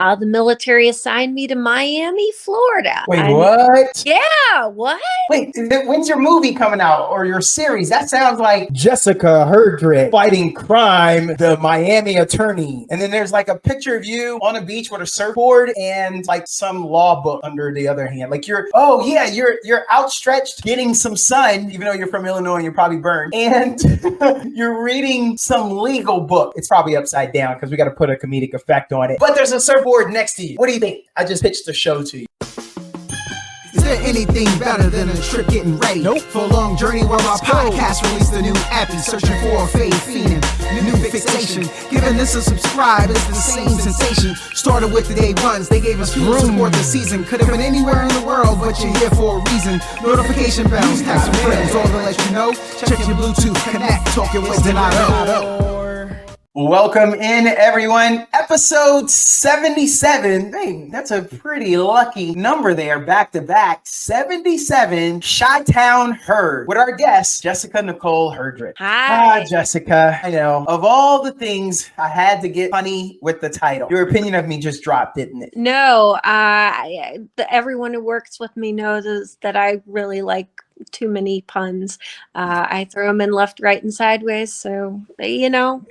The military assigned me to Miami, Florida. Wait, what? Yeah, what? Wait, when's your movie coming out or your series? That sounds like Jessica Herdrich fighting crime, the Miami attorney. And then there's like a picture of you on a beach with a surfboard and like some law book under the other hand. Like you're outstretched getting some sun, even though you're from Illinois and you're probably burned. And you're reading some legal book. It's probably upside down because we got to put a comedic effect on it. But there's a surfboard next to you. What do you think? I just pitched the show to you. Is there anything better than a trip getting ready? Nope. For a long journey where our podcast released a new epi, searching for a fade fiend, new fixation. Giving this a subscribe is the same sensation. Started with the day ones, they gave us fuel to support the season. Could have been anywhere in the world, but you're here for a reason. Notification bells, text some friends, all to let you know. Check your Bluetooth, connect, talking with Donato. Welcome in, everyone. Episode 77. Hey, that's a pretty lucky number there, back to back. 77, Chi-Town Herd, with our guest, Jessica Nicole Herdrich. Hi. Jessica. I know, of all the things, I had to get funny with the title. Your opinion of me just dropped, didn't it? No, everyone who works with me knows that I really like too many puns. I throw them in left, right, and sideways. So,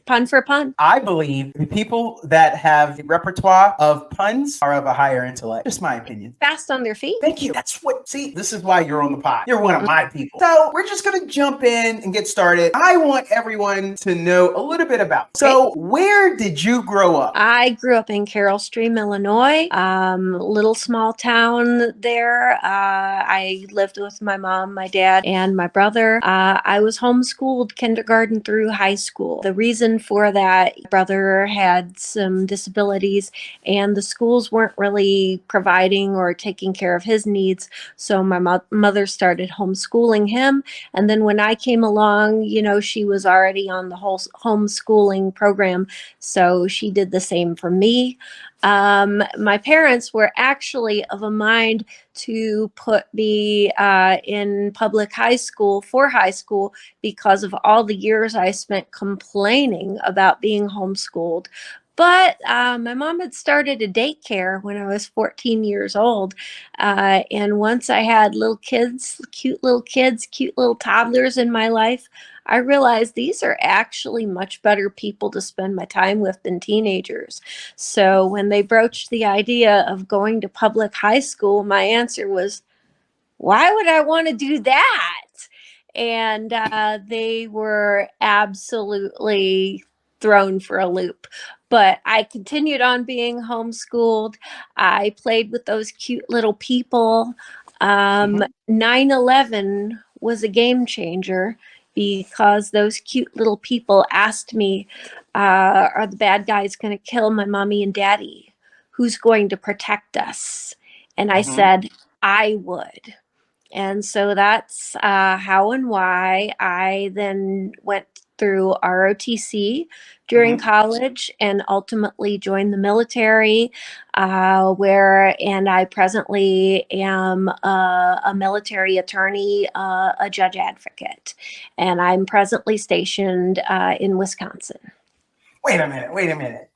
pun for pun. I believe the people that have a repertoire of puns are of a higher intellect. Just my opinion. Fast on their feet. Thank you. This is why you're on the pod. You're one of my people. So we're just going to jump in and get started. I want everyone to know a little bit about. So where did you grow up? I grew up in Carroll Stream, Illinois. Little small town there. I lived with my mom, my dad, and my brother. I was homeschooled kindergarten through high school. The reason for that, brother had some disabilities and the schools weren't really providing or taking care of his needs. So my mother started homeschooling him. And then when I came along, she was already on the whole homeschooling program. So she did the same for me. My parents were actually of a mind to put me in public high school because of all the years I spent complaining about being homeschooled. But my mom had started a daycare when I was 14 years old. And once I had cute little toddlers in my life, I realized these are actually much better people to spend my time with than teenagers. So when they broached the idea of going to public high school, my answer was, why would I want to do that? And they were absolutely thrown for a loop. But I continued on being homeschooled. I played with those cute little people. 9/11 was a game changer because those cute little people asked me, are the bad guys going to kill my mommy and daddy? Who's going to protect us? And I said, I would. And so that's how and why I then went through ROTC during college and ultimately joined the military, and I presently am a military attorney, a judge advocate, and I'm presently stationed in Wisconsin. Wait a minute.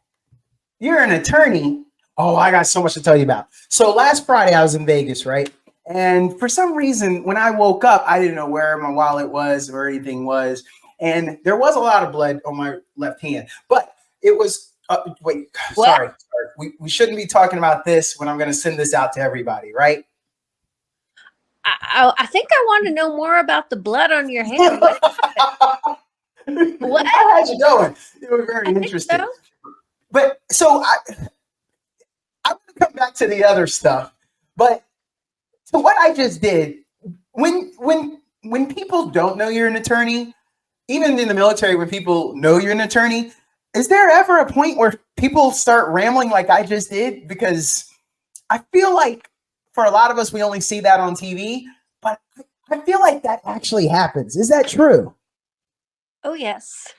You're an attorney? Oh, I got so much to tell you about. So last Friday I was in Vegas, right? And for some reason, when I woke up, I didn't know where my wallet was or anything was. And there was a lot of blood on my left hand, but it was, sorry. We shouldn't be talking about this when I'm going to send this out to everybody, right? I think I want to know more about the blood on your hand. What? How had you going? It was very interesting. So. But so I'm going to come back to the other stuff, but so what I just did, when people don't know you're an attorney, even in the military, when people know you're an attorney, is there ever a point where people start rambling like I just did? Because I feel like for a lot of us, we only see that on TV, but I feel like that actually happens. Is that true? Oh, yes.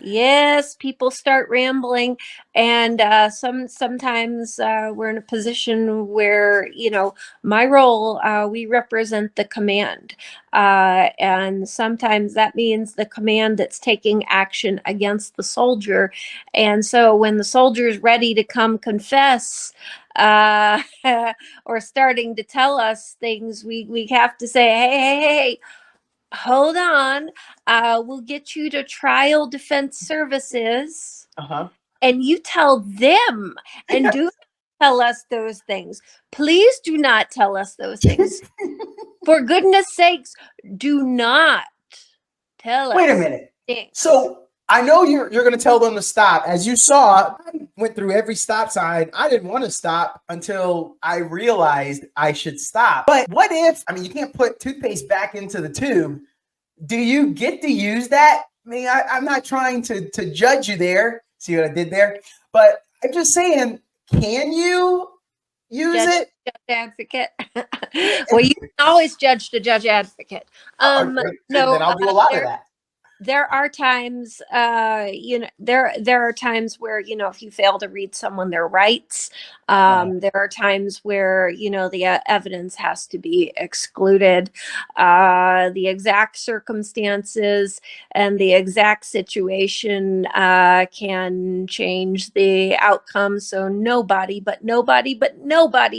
Yes, people start rambling, and sometimes we're in a position where my role, we represent the command, and sometimes that means the command that's taking action against the soldier, and so when the soldier is ready to come confess, uh, or starting to tell us things, we have to say, hey, hold on. We'll get you to Trial Defense Services, Uh-huh. and you tell them, and do not tell us those things. Please do not tell us those things. For goodness sakes, do not tell Wait a us minute. things. So I know you're going to tell them to stop. As you saw, I went through every stop sign. I didn't want to stop until I realized I should stop. But what if, I mean, you can't put toothpaste back into the tube. Do you get to use that? I mean, I'm not trying to judge you there. See what I did there? But I'm just saying, can you use Judge advocate. Well, you can always judge the judge advocate. it? No, Then I'll do a lot of that. there are times, there are times where, if you fail to read someone their rights, there are times where, the evidence has to be excluded. The exact circumstances and the exact situation can change the outcome. So nobody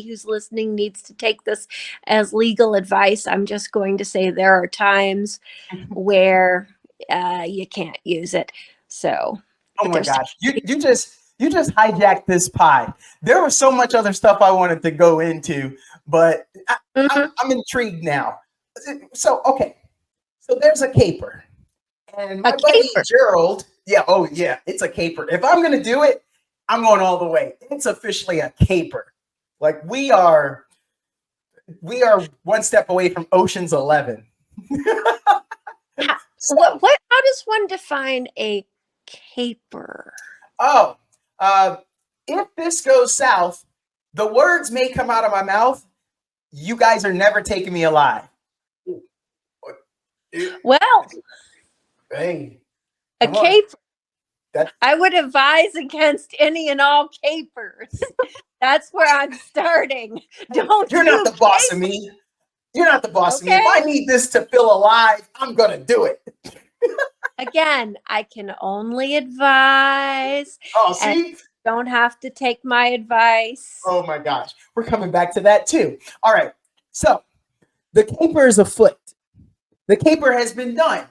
who's listening needs to take this as legal advice. I'm just going to say there are times where you can't use it. So, Oh my gosh, you just hijacked this pie. There was so much other stuff I wanted to go into, but I'm intrigued now. So okay, so there's a caper, and my buddy Gerald. Yeah, oh yeah, it's a caper. If I'm gonna do it, I'm going all the way. It's officially a caper. Like we are one step away from Ocean's 11. How does one define a caper? Oh, if this goes south, the words may come out of my mouth. You guys are never taking me alive. Well, hey, a caper. I would advise against any and all capers. That's where I'm starting. You're not the boss of me. You're not the boss of me. If I need this to feel alive, I'm going to do it. Again, I can only advise. Oh, see? Don't have to take my advice. Oh my gosh. We're coming back to that too. All right. So the caper is afoot. The caper has been done.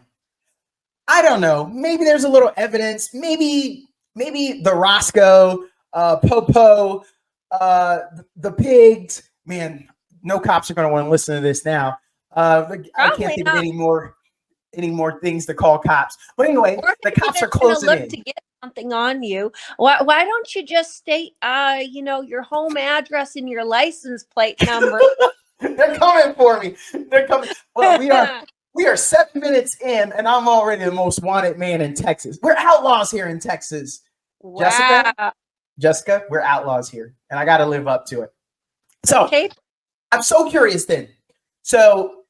I don't know. Maybe there's a little evidence. Maybe the Roscoe, Popo, the pigs. Man, no cops are going to want to listen to this now. I can't think of any more things to call cops. But anyway, the cops are closing in. To get something on you. Why don't you just state, your home address and your license plate number? They're coming for me. They're coming. Well, we are 7 minutes in, and I'm already the most wanted man in Texas. We're outlaws here in Texas. Wow. Jessica, we're outlaws here, and I got to live up to it. So I'm so curious then. So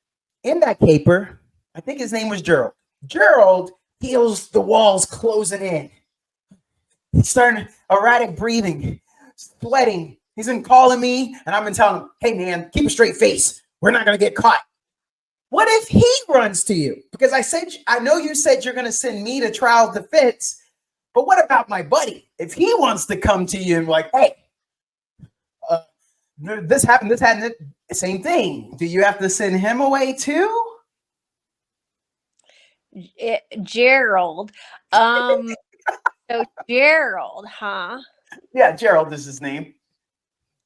in that caper, I think his name was Gerald. Gerald feels the walls closing in. He's starting erratic breathing, sweating. He's been calling me, and I've been telling him, hey, man, keep a straight face. We're not going to get caught. What if he runs to you? Because I know you said you're going to send me to trial defense, but what about my buddy? If he wants to come to you and like, hey, this happened, same thing. Do you have to send him away too? Gerald. So Gerald, huh? Yeah, Gerald is his name.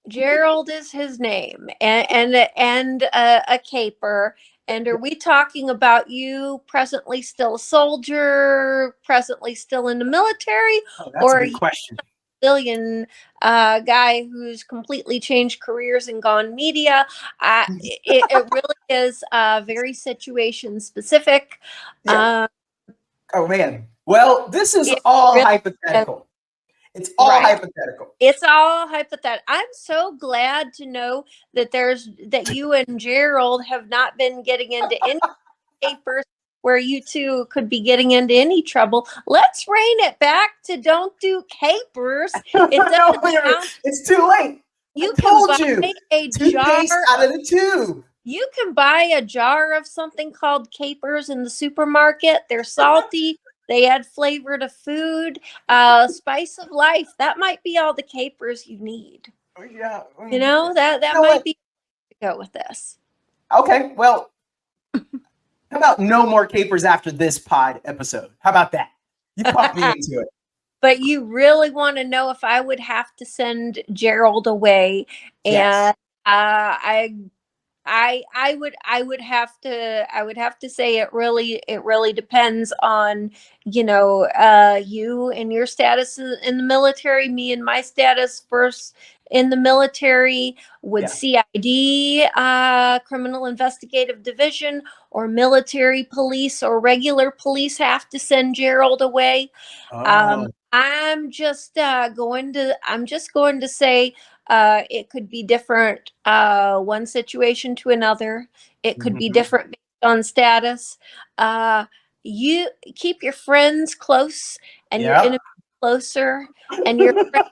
Gerald is his name, and a caper. And are we talking about you presently still a soldier, presently still in the military, or a good question? Civilian guy who's completely changed careers and gone media? It really is very situation specific. Yeah. Oh man. Well, this is all really hypothetical. It's all hypothetical. It's all hypothetical. I'm so glad to know that you and Gerald have not been getting into any papers where you two could be getting into any trouble. Let's rein it back to don't do capers. It No, doesn't sound. it's too late. I You can told buy you. a jar. Toothpaste out of the tube. You can buy a jar of something called capers in the supermarket. They're salty. They add flavor to food. Spice of life. That might be all the capers you need. Yeah. You know, that You know might what? be to go with this. Okay, well, how about no more capers after this pod episode? How about that? You talked me into it. But you really want to know if I would have to send Gerald away, Yes. and I would have to say it really depends on, you and your status in the military, me and my status first in the military. Would Yeah. CID, criminal investigative division, or military police or regular police have to send Gerald away? Oh. I'm just going to say it could be different one situation to another. It could be Mhm. different based on status. You keep your friends close and your Yeah. enemies closer, and your friends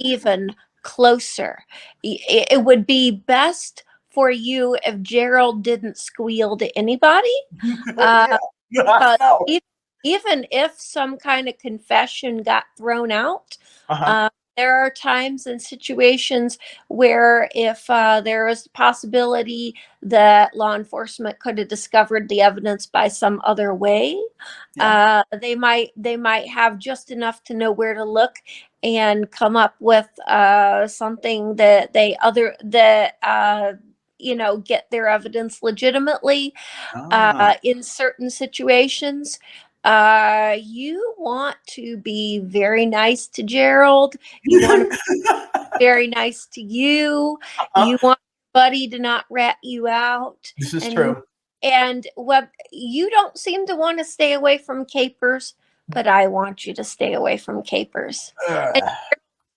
even closer. It would be best for you if Gerald didn't squeal to anybody. Yeah. Because No. even if some kind of confession got thrown out, Uh-huh. there are times and situations where if there is a possibility that law enforcement could have discovered the evidence by some other way, Yeah. they might have just enough to know where to look and come up with something that get their evidence legitimately. Ah. In certain situations, you want to be very nice to Gerald. You want to be very nice to you. Uh-huh. You want your buddy to not rat you out. This is And true. what you don't seem to want to stay away from capers, but I want you to stay away from capers. And Ugh.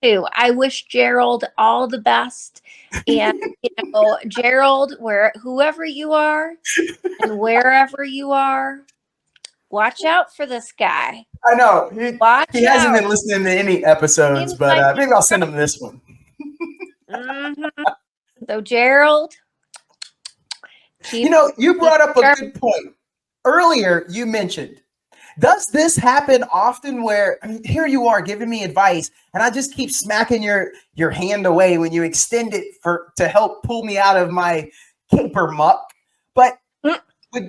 too, I wish Gerald all the best. And Gerald, whoever you are and wherever you are, watch out for this guy. I know. Watch He hasn't out. been listening to any episodes, Seems but like maybe I'll send him this one. So Gerald, keep You brought up a good point. Earlier, you mentioned, does this happen often where here you are giving me advice and I just keep smacking your hand away when you extend it to help pull me out of my caper muck? But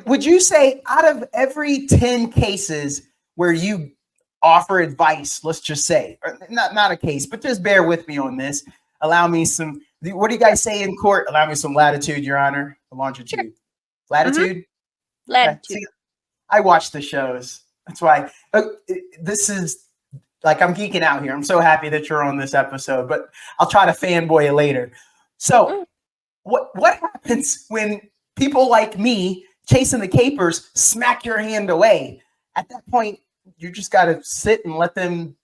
would you say out of every 10 cases where you offer advice, let's just say, or not a case, but just bear with me on this. Allow me some, what do you guys say in court? Allow me some latitude, Your Honor. Longitude. Sure. Latitude? Latitude. See, I watch the shows. That's why this is like I'm geeking out here. I'm so happy that you're on this episode, but I'll try to fanboy it later. So what happens when people like me chasing the capers smack your hand away? At that point, you just got to sit and let them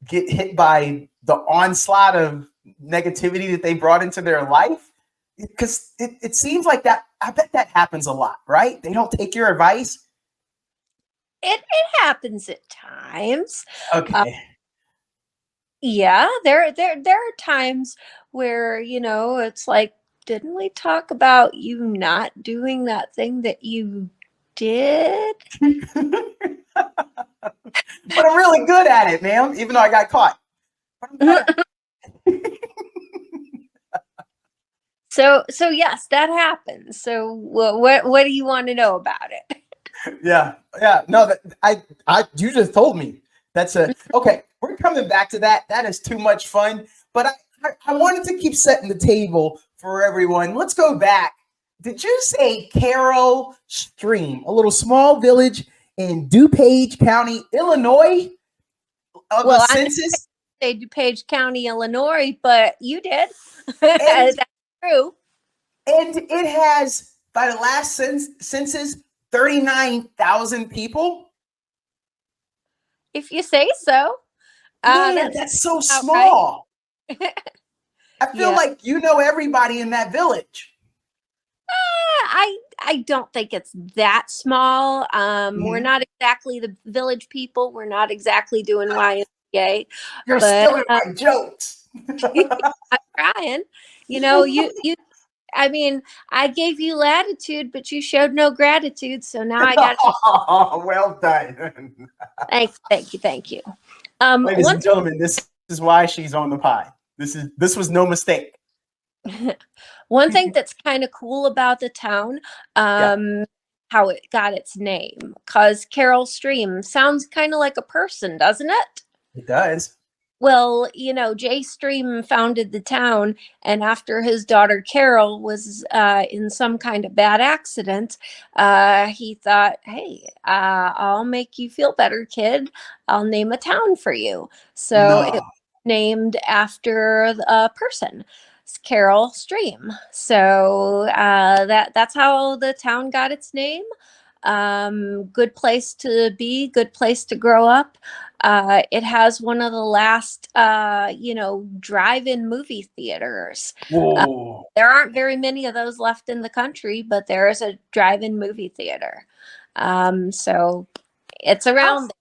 get hit by the onslaught of negativity that they brought into their life. Because it seems like that. I bet that happens a lot, right? They don't take your advice. It happens at times. Okay. Yeah, there are times where, it's like, didn't we talk about you not doing that thing that you did? But I'm really good at it, ma'am, even though I got caught. So yes, that happens. So what do you want to know about it? Yeah. No, you just told me. That's okay. We're coming back to that. That is too much fun. But I wanted to keep setting the table for everyone. Let's go back. Did you say Carroll Stream, a little small village in DuPage County, Illinois? Well, the census? I didn't say DuPage County, Illinois, but you did. That's true. And it has, by the last census, 39,000 people. If you say so. Man, that's so small. Right. I feel like you know everybody in that village. I don't think it's that small. We're Mhm. not exactly the Village People. We're not exactly doing YMCA, You're but stealing my jokes. I'm trying. You. I mean, I gave you latitude, but you showed no gratitude. So now I got. Well done. Thank you. Ladies One and gentlemen, this is why she's on the pod. This was no mistake. One thing that's kind of cool about the town, Yeah, how it got its name, because Carol Stream sounds kind of like a person, doesn't it? it does. Well, Jay Stream founded the town, and after his daughter Carol was in some kind of bad accident, he thought, hey, I'll make you feel better, kid. I'll name a town for you. So it No. was named after a person. It's Carol Stream. So that's how the town got its name. Good place to be, good place to grow up. It has one of the last, drive-in movie theaters. Uh, Whoa. there aren't very many of those left in the country, but there is a drive-in movie theater. So it's How, around.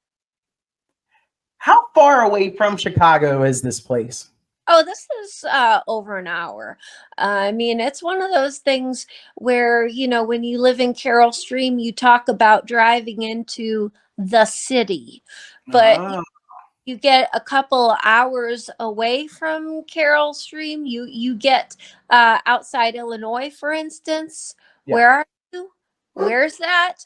how far away from Chicago is this place? Oh, this is over an hour. I mean, it's one of those things where, when you live in Carroll Stream, you talk about driving into the city, but Oh, you get a couple hours away from Carroll Stream. You get outside Illinois, for instance. yeah. Where are you? Where's that?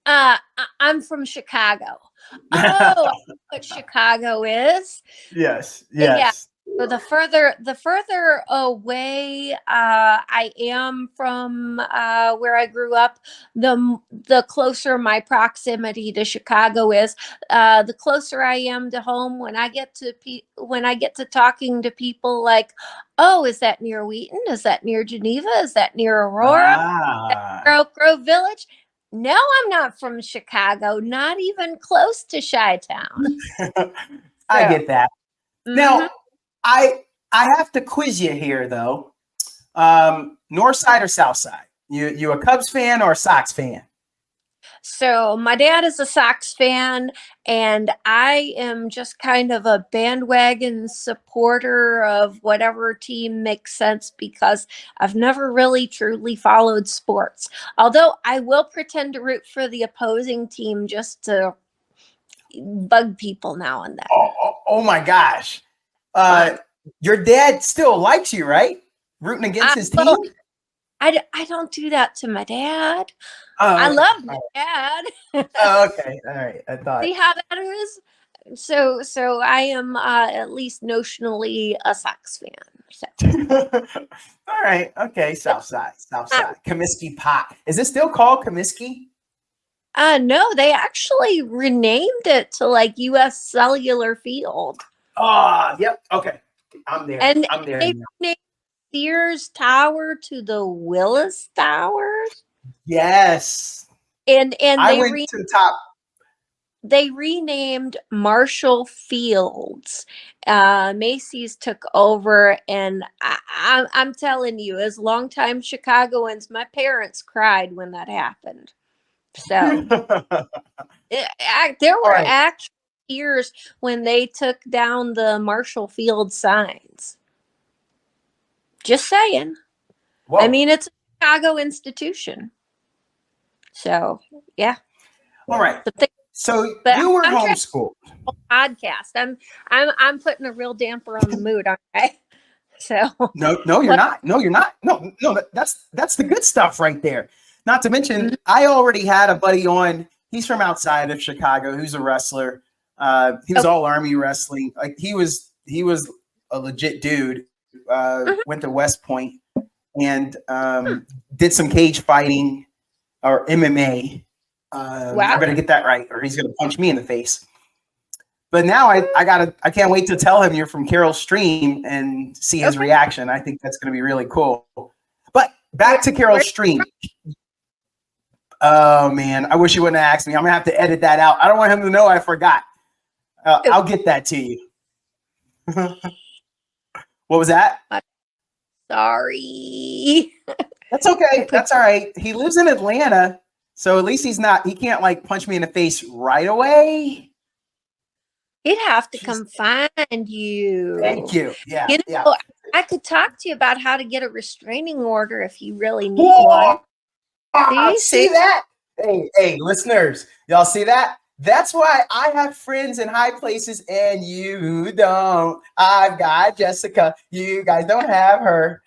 I'm from Chicago. Oh, I know what Chicago is. Yes, Yeah. yes. So the further away I am from where I grew up, the closer my proximity to Chicago is. The closer I am to home when I get to talking to people like, oh, is that near Wheaton? Is that near Geneva? Is that near Aurora? Ah. Oak Grove Village? No, I'm not from Chicago. Not even close to Chi-Town. I So. get that. Mhm. Now, I I have to quiz you here though. North side or south side? You a Cubs fan or a Sox fan? So my dad is a Sox fan, and I am just kind of a bandwagon supporter of whatever team makes sense because I've never really truly followed sports. Although I will pretend to root for the opposing team just to bug people now and then. Oh my gosh. What? Your dad still likes you, right? Rooting against his team? Well, I don't do that to my dad. Oh, I okay. love All my right. dad. Oh, okay. All right. I thought. See how that is? So I am at least notionally a Sox fan. So All right. Okay. South it's side. South not. side. Comiskey Pot. Is it still called Comiskey? No, they actually renamed it to like U.S. Cellular Field, Oh, yep. Okay. I'm there. and I'm there they now. renamed Sears Tower to the Willis Towers, Yes. and I went to the top. they renamed Marshall Fields. Macy's took over, and I'm telling you, as longtime Chicagoans, my parents cried when that happened. So there All were right. actual tears when they took down the Marshall Field signs. Just saying. I Whoa. mean, it's a Chicago institution. So yeah, All right. something. So But you were I'm trying homeschooled. to podcast. I'm putting a real damper on the mood, aren't I? So No, no, you're what? not. No, you're not. No, no, that's the good stuff right there. Not to mention, Mhm. I already had a buddy on. He's from outside of Chicago. Who's a wrestler. He was Okay. all Army wrestling. Like he was a legit dude. Mhm. Went to West Point and did some cage fighting or MMA. I Wow. better get that right, or he's gonna punch me in the face. But now I can't wait to tell him you're from Carol Stream and see his Okay. reaction. I think that's gonna be really cool. But back Where, to Carol where Stream. Oh man, I wish you wouldn't have asked me. I'm gonna have to edit that out. I don't want him to know I forgot. I'll get that to you. What was that? Sorry. That's okay. That's all right. He lives in Atlanta, so at least he can't like punch me in the face right away. He'd have to Just come find thank you. you. Yeah, You yeah. know, I could talk to you about how to get a restraining order if you really need Whoa! one. See, See see? that? Hey, listeners, y'all see that? That's why I have friends in high places and you don't. I've got Jessica. You guys don't have her.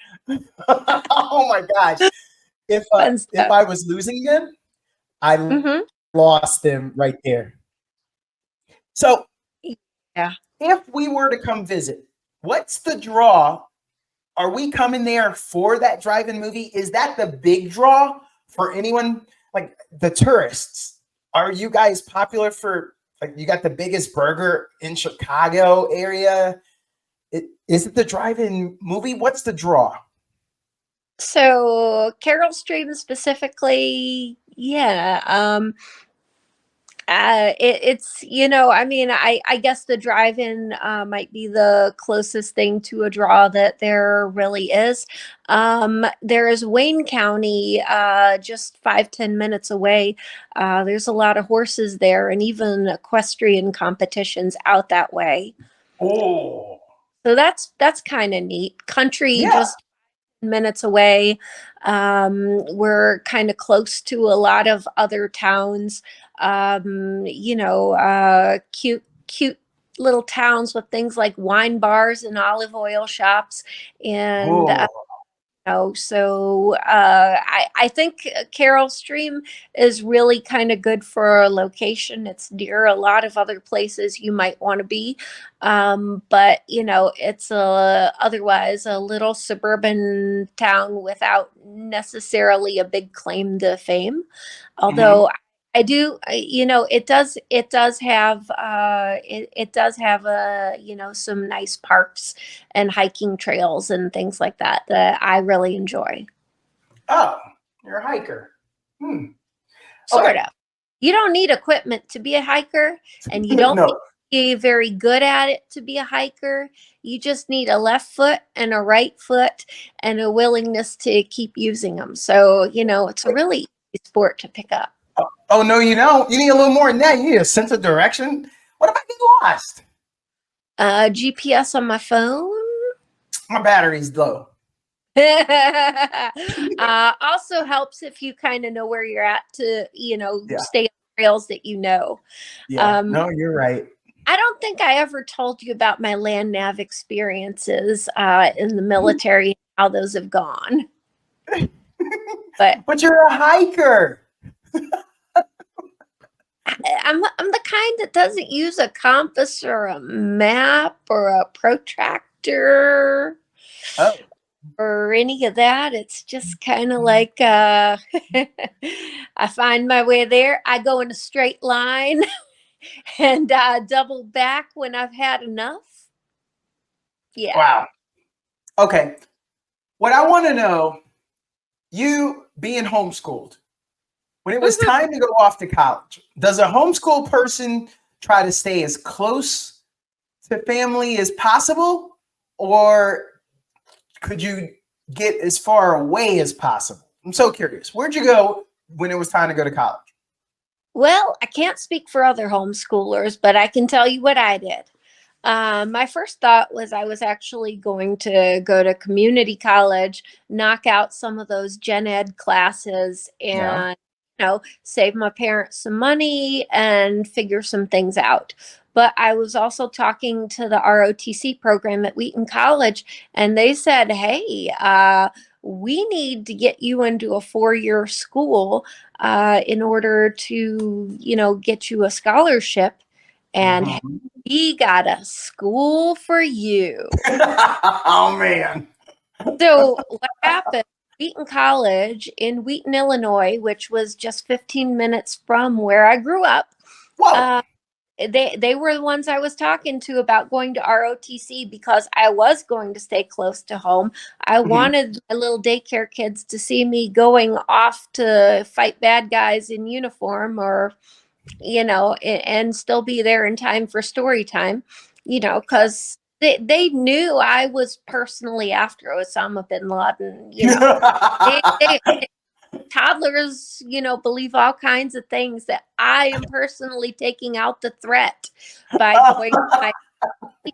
Oh my gosh. Fun If stuff. I was losing them, I Mm-hmm. lost them right there. So Yeah. if we were to come visit, what's the draw? Are we coming there for that drive-in movie? Is that the big draw for anyone like the tourists? Are you guys popular for like you got the biggest burger in Chicago area? Is it the drive-in movie? What's the draw? So Carol Stream specifically, yeah. It's I mean, I guess the drive-in might be the closest thing to a draw that there really is. There is Wayne County, just 5-10 minutes away. There's a lot of horses there, and even equestrian competitions out that way. Oh, So that's kind of neat. Country yeah. just minutes away. We're kind of close to a lot of other towns. Cute little towns with things like wine bars and olive oil shops, and Oh, I think Carol Stream is really kind of good for a location. It's near a lot of other places you might want to be, but it's otherwise a little suburban town without necessarily a big claim to fame. mhm. Although I do, it does have it does have some nice parks and hiking trails and things like that that I really enjoy. Oh, you're a hiker. Hmm. Sort Okay. of. You don't need equipment to be a hiker, and you don't need No. to be very good at it to be a hiker. You just need a left foot and a right foot and a willingness to keep using them. So, it's a really easy sport to pick up. Oh no, you don't. You need a little more than that. You need a sense of direction. What if I get lost? GPS on my phone. My battery's low. Also helps if you kind of know where you're at to, Yeah. stay on trails that you know. Yeah. Um, No, you're right. I don't think I ever told you about my land nav experiences in the military, and how those have gone. But But you're a hiker. I'm the kind that doesn't use a compass or a map or a protractor Oh. or any of that. It's just kind of like I find my way there. I go in a straight line and double back when I've had enough. Yeah. Wow. Okay. What I want to know, you being homeschooled, when it was Mhm. time to go off to college, does a homeschool person try to stay as close to family as possible? Or could you get as far away as possible? I'm so curious. Where'd you go when it was time to go to college? Well, I can't speak for other homeschoolers, but I can tell you what I did. My first thought was I was actually going to go to community college, knock out some of those gen ed classes, Yeah. and save my parents some money and figure some things out. But I was also talking to the ROTC program at Wheaton College, and they said, "Hey, we need to get you into a 4-year school in order to, get you a scholarship." And Mhm. we got a school for you. Oh man. So what happened? Wheaton College in Wheaton, Illinois, which was just 15 minutes from where I grew up. Whoa. Uh, they were the ones I was talking to about going to ROTC because I was going to stay close to home. I Mhm. wanted my little daycare kids to see me going off to fight bad guys in uniform, or and still be there in time for story time, because they knew I was personally after Osama bin Laden. You know, they toddlers, believe all kinds of things, that I am personally taking out the threat by going to my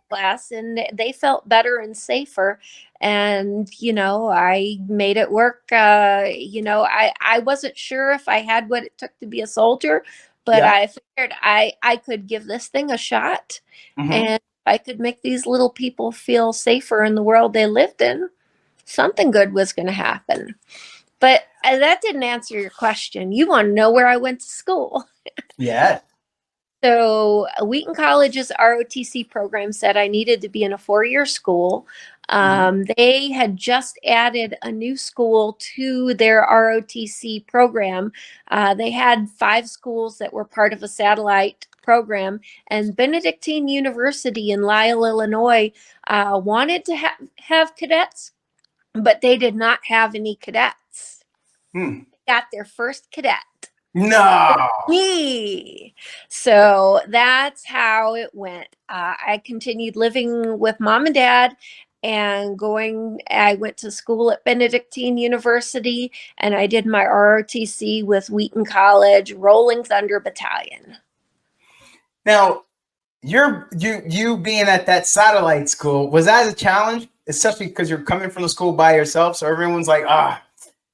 class, and they felt better and safer. And I made it work. I wasn't sure if I had what it took to be a soldier, but Yeah. I figured I could give this thing a shot, Hmm. and I could make these little people feel safer in the world they lived in. Something good was going to happen. But that didn't answer your question. You want to know where I went to school. Yeah. So Wheaton College's ROTC program said I needed to be in a 4-year school. They had just added a new school to their ROTC program. They had 5 schools that were part of a satellite program, and Benedictine University in Lisle, Illinois, wanted to have cadets, but they did not have any cadets. Hmm. Got their first cadet. No. Me. So that's how it went. I continued living with mom and dad and I went to school at Benedictine University, and I did my ROTC with Wheaton College, Rolling Thunder Battalion. Now, you being at that satellite school, was that a challenge? Especially because you're coming from the school by yourself, so everyone's like,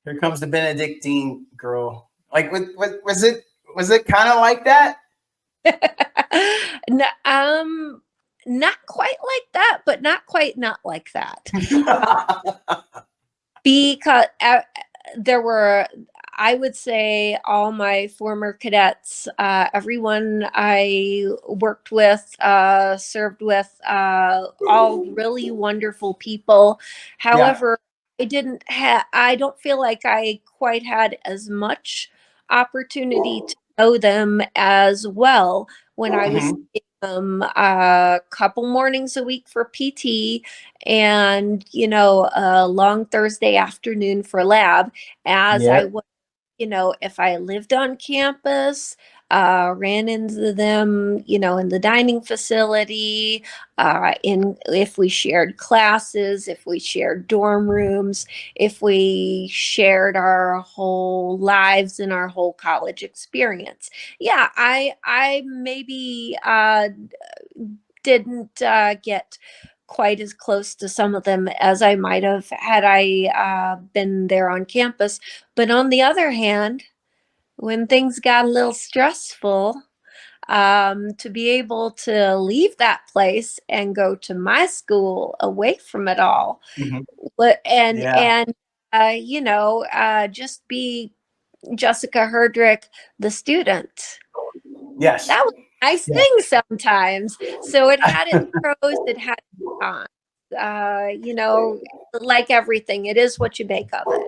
here comes the Benedictine girl. Like, was it kind of like that? No, not quite like that, but not quite not like that. Because there were, I would say, all my former cadets, everyone I worked with, served with, all really wonderful people. However, I don't feel like I quite had as much opportunity to know them as well when I was Mhm. a couple mornings a week for PT, and a long Thursday afternoon for lab, as I Yeah. was, if I lived on campus, ran into them, in the dining facility, in if we shared classes, if we shared dorm rooms, if we shared our whole lives and our whole college experience. Yeah, I maybe didn't get quite as close to some of them as I might have had I been there on campus. But on the other hand, when things got a little stressful, to be able to leave that place and go to my school away from it all, Mhm. and Yeah. just be Jessica Herdrich, the student. Yes. That was a nice Yeah. thing sometimes. So it had its pros, it had its cons. Like everything, it is what you make of it.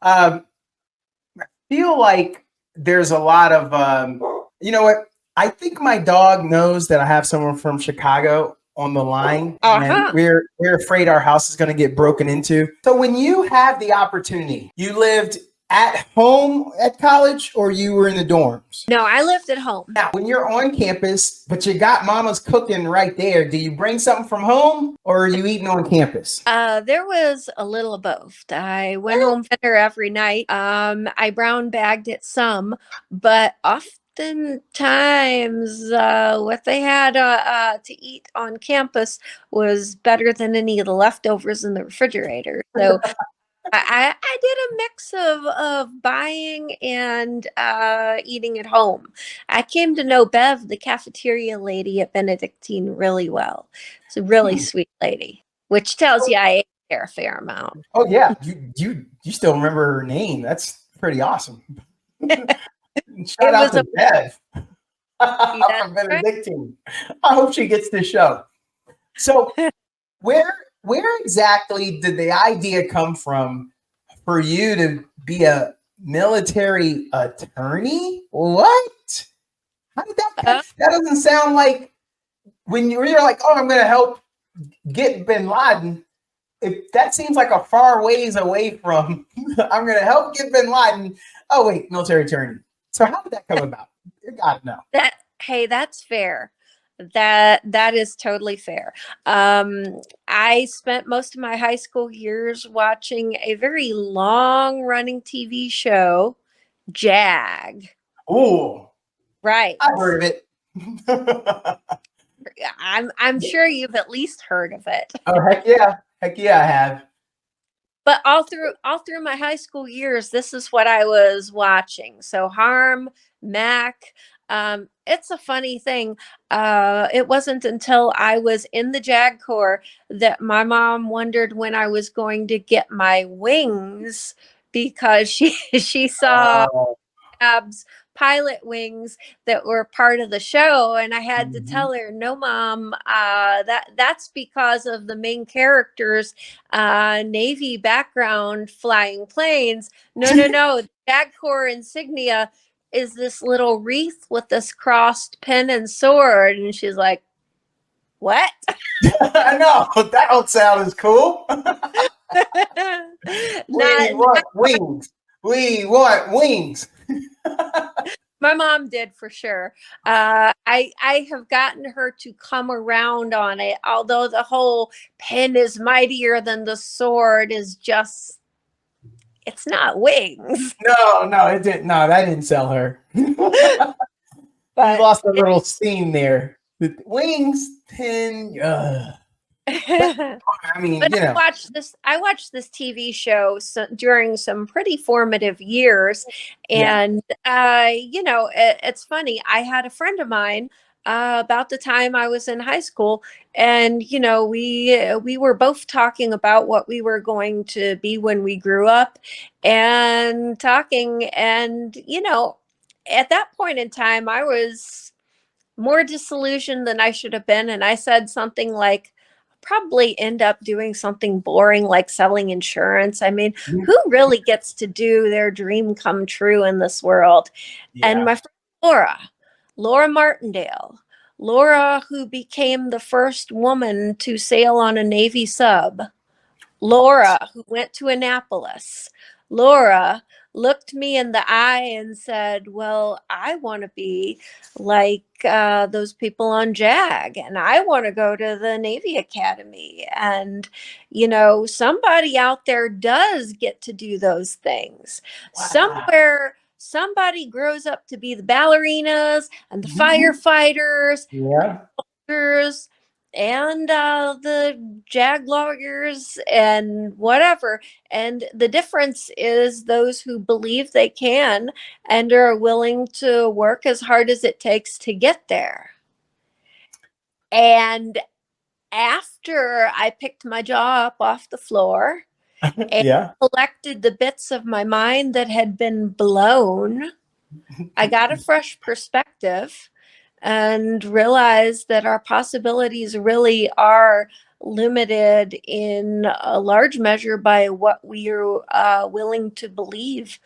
Um, feel like there's a lot of you know what? I think my dog knows that I have someone from Chicago on the line, and Uh-huh. we're afraid our house is going to get broken into. So when you have the opportunity, you lived at home at college, or you were in the dorms? No, I lived at home. Now, when you're on campus, but you got mama's cooking right there, do you bring something from home, or are you eating on campus? There was a little of both. I went home for dinner every night. I brown bagged it some, but oftentimes what they had to eat on campus was better than any of the leftovers in the refrigerator. So I did a mix of buying and eating at home. I came to know Bev, the cafeteria lady at Benedictine, really well. It's a really Hmm. sweet lady, which tells you I ate there a fair amount. Oh yeah, you still remember her name? That's pretty awesome. Shout It out was to a Bev that's from right. Benedictine. I hope she gets this show. So where exactly did the idea come from for you to be a military attorney? What? How did that come? Uh, That doesn't sound like when you're like, oh, I'm going to help get Bin Laden. If that seems like a far ways away from, I'm going to help get Bin Laden. Oh wait, military attorney. So how did that come about? You got to know. hey, that's fair. That is totally fair. I spent most of my high school years watching a very long running TV show, Jag. Ooh, Right. I've heard of it. I'm sure you've at least heard of it. Oh, heck yeah, I have. But all through my high school years, this is what I was watching. So Harm, Mac. It's a funny thing. It wasn't until I was in the JAG Corps that my mom wondered when I was going to get my wings because she saw Oh, Ab's pilot wings that were part of the show, and I had to mhm. tell her, "No, mom, that's because of the main character's Navy background flying planes. No, no, no. The JAG Corps insignia is this little wreath with this crossed pin and sword." And she's like, "What?" I know that don't sound as cool. We Not want wings. We want wings. My mom did for sure. I have gotten her to come around on it, although the whole pen is mightier than the sword is just, it's not wings. No, it didn't. No, that didn't sell her. You But lost a little steam there. The wings, pin. But I mean, but I watched this TV show during some pretty formative years, yeah. and it's funny. I had a friend of mine about the time I was in high school, and we were both talking about what we were going to be when we grew up, and talking, and at that point in time, I was more disillusioned than I should have been. And I said something like, probably end up doing something boring like selling insurance. I mean, who really gets to do their dream come true in this world? And Yeah. my friend Laura Martindale, Laura, who became the first woman to sail on a Navy sub, Laura, who went to Annapolis, Laura looked me in the eye and said, "Well, I want to be like those people on JAG, and I want to go to the Navy Academy. And, somebody out there does get to do those things. Wow. Somewhere, somebody grows up to be the ballerinas and the Mhm. firefighters Yeah. lawyers and the JAG lawyers and whatever. And the difference is those who believe they can and are willing to work as hard as it takes to get there." And after I picked my jaw up off the floor and Yeah. collected the bits of my mind that had been blown, I got a fresh perspective and realize that our possibilities really are limited in a large measure by what we are willing to believe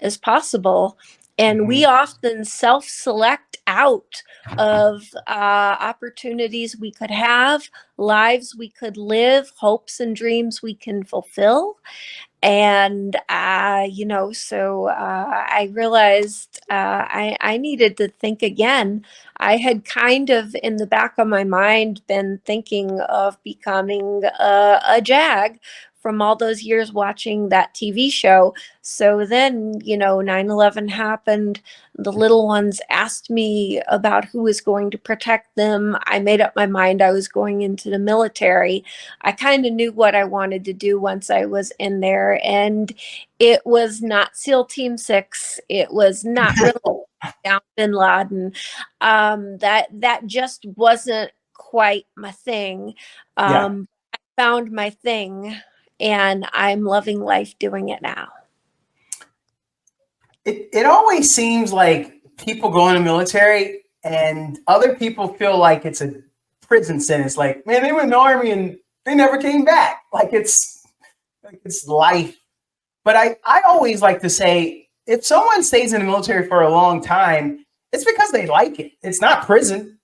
is possible. And we Mhm. often self select out of opportunities we could have, lives we could live, hopes and dreams we can fulfill. And I realized I needed to think again. I had kind of in the back of my mind been thinking of becoming a JAG from all those years watching that TV show. So then 9/11 happened. The little ones asked me about who was going to protect them. I made up my mind I was going into the military. I kind of knew what I wanted to do once I was in there, and it was not SEAL Team 6. It was not really down Bin Laden. That just wasn't quite my thing. Yeah. I found my thing, and I'm loving life doing it now. It always seems like people go in the military and other people feel like it's a prison sentence. Like, man, they were in the army and they never came back. Like it's life. But I always like to say if someone stays in the military for a long time, it's because they like it. It's not prison.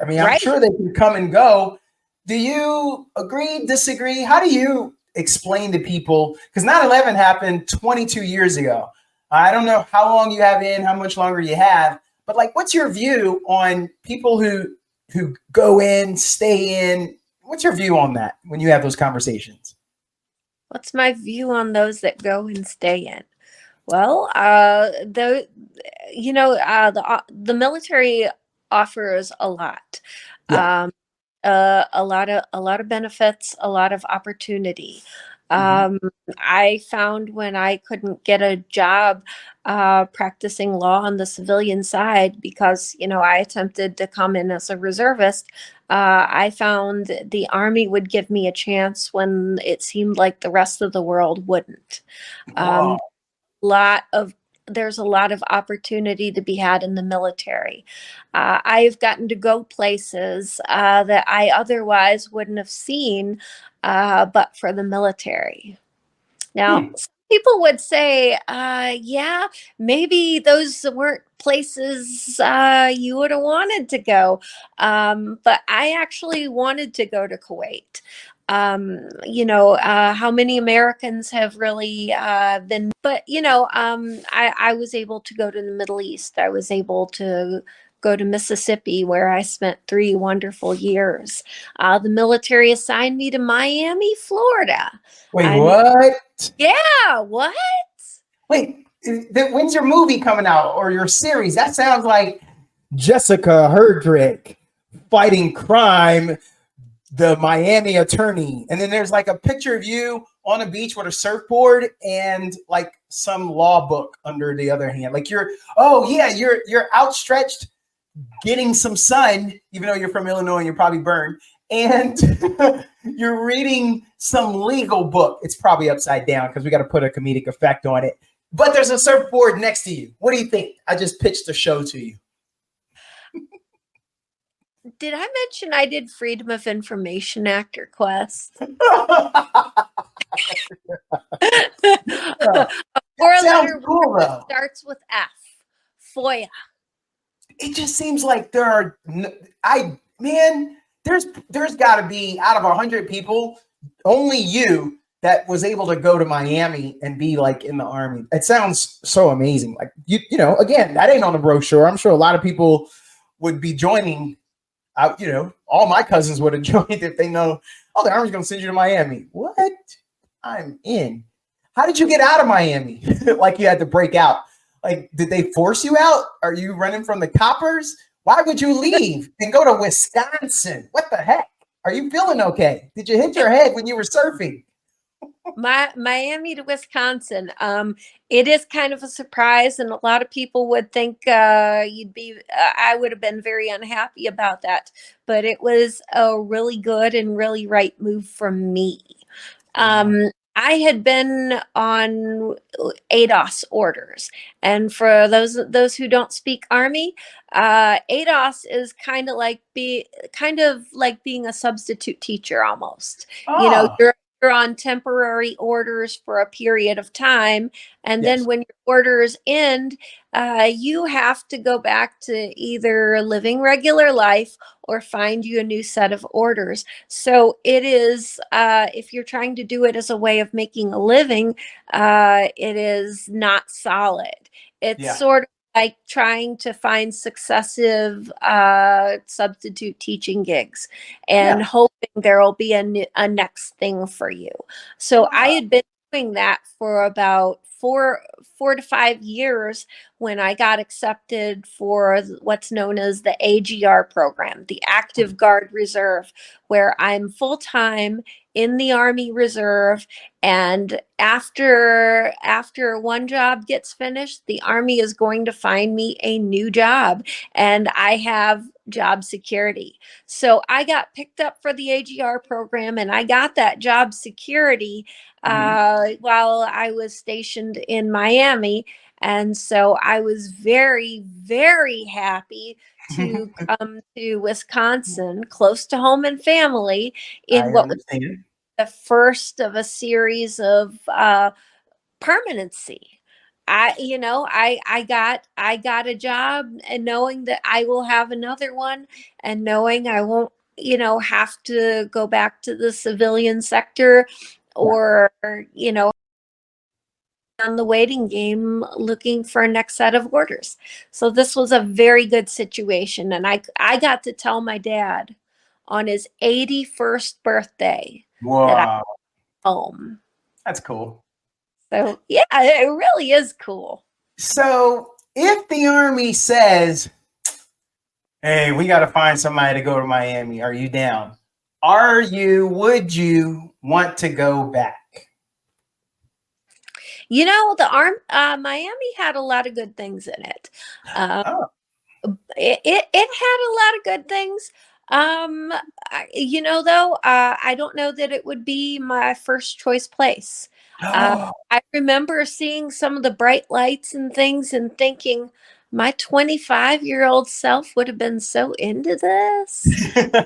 I mean, I'm Right? sure they can come and go. Do you agree, disagree? How do you explain to people? Because 9/11 happened 22 years ago. I don't know how long you have in, how much longer you have, but like, what's your view on people who who go in, stay in. What's your view on that when you have those conversations? What's my view on those that go and stay in? Well, the the military offers a lot. Yeah. Um, a lot of benefits, a lot of opportunity. Hmm. Um, I found when I couldn't get a job practicing law on the civilian side because I attempted to come in as a reservist. I found the Army would give me a chance when it seemed like the rest of the world wouldn't. Wow. Um, lot of there's a lot of opportunity to be had in the military. I've gotten to go places that I otherwise wouldn't have seen but for the military. Now, Hmm. some people would say, yeah, maybe those weren't places you would have wanted to go. But I actually wanted to go to Kuwait. How many Americans have really been, but, I was able to go to the Middle East. I was able to go to Mississippi, where I spent 3 wonderful years. The military assigned me to Miami, Florida. Wait, I mean, what? yeah, what? Wait, when's your movie coming out or your series? That sounds like Jessica Herdrich fighting crime, the Miami attorney. And then there's like a picture of you on a beach with a surfboard and like some law book under the other hand. Like you're outstretched getting some sun, even though you're from Illinois and you're probably burned. And you're reading some legal book. It's probably upside down because we got to put a comedic effect on it. But there's a surfboard next to you. What do you think? I just pitched the show to you. Did I mention I did Freedom of Information Act request? Yeah, Or that a sounds letter cool though. starts with F. FOIA. It just seems like there are there's got to be out of 100 people only you that was able to go to Miami and be like in the Army. It sounds so amazing. Like again, that ain't on the brochure. I'm sure a lot of people would be joining. All my cousins would have joined if they know, oh, the Army's gonna send you to Miami. What? I'm in. How did you get out of Miami? Like you had to break out. Like, did they force you out? Are you running from the coppers? Why would you leave and go to Wisconsin? What the heck? Are you feeling okay? Did you hit your head when you were surfing? Miami to Wisconsin. It is kind of a surprise, and a lot of people would think you'd be. I would have been very unhappy about that, but it was a really good and really right move from me. Wow. I had been on ADOS orders, and for those who don't speak Army, ADOS is kind of like being a substitute teacher almost. Oh, You're on temporary orders for a period of time, and then yes. when your orders end, you have to go back to either living regular life or find you a new set of orders. So it is, if you're trying to do it as a way of making a living, it is not solid. It's Yeah. sort of like trying to find successive substitute teaching gigs and Yeah. hoping there will be a next thing for you. So I Ah, had been doing that for about 4 to 5 years when I got accepted for what's known as the AGR program, the Active Guard Reserve, where I'm full time in the Army Reserve. And after one job gets finished, the Army is going to find me a new job, and I have job security. So I got picked up for the AGR program, and I got that job security mhm. while I was stationed in Miami. And so I was very, very happy to come to Wisconsin, close to home and family, in I what was understand. the first of a series of permanency. I got a job, and knowing that I will have another one, and knowing I won't, have to go back to the civilian sector Yeah. or, on the waiting game looking for a next set of orders. So this was a very good situation. And I got to tell my dad on his 81st birthday that I'm Wow, home. that's cool. So yeah, it really is cool. So if the Army says, hey, we got to find somebody to go to Miami, are you down? Would you want to go back? You know, Miami had a lot of good things in it. Um, Oh, it had a lot of good things. Though, I don't know that it would be my first choice place. Uh, oh. I remember seeing some of the bright lights and things and thinking my 25-year-old self would have been so into this and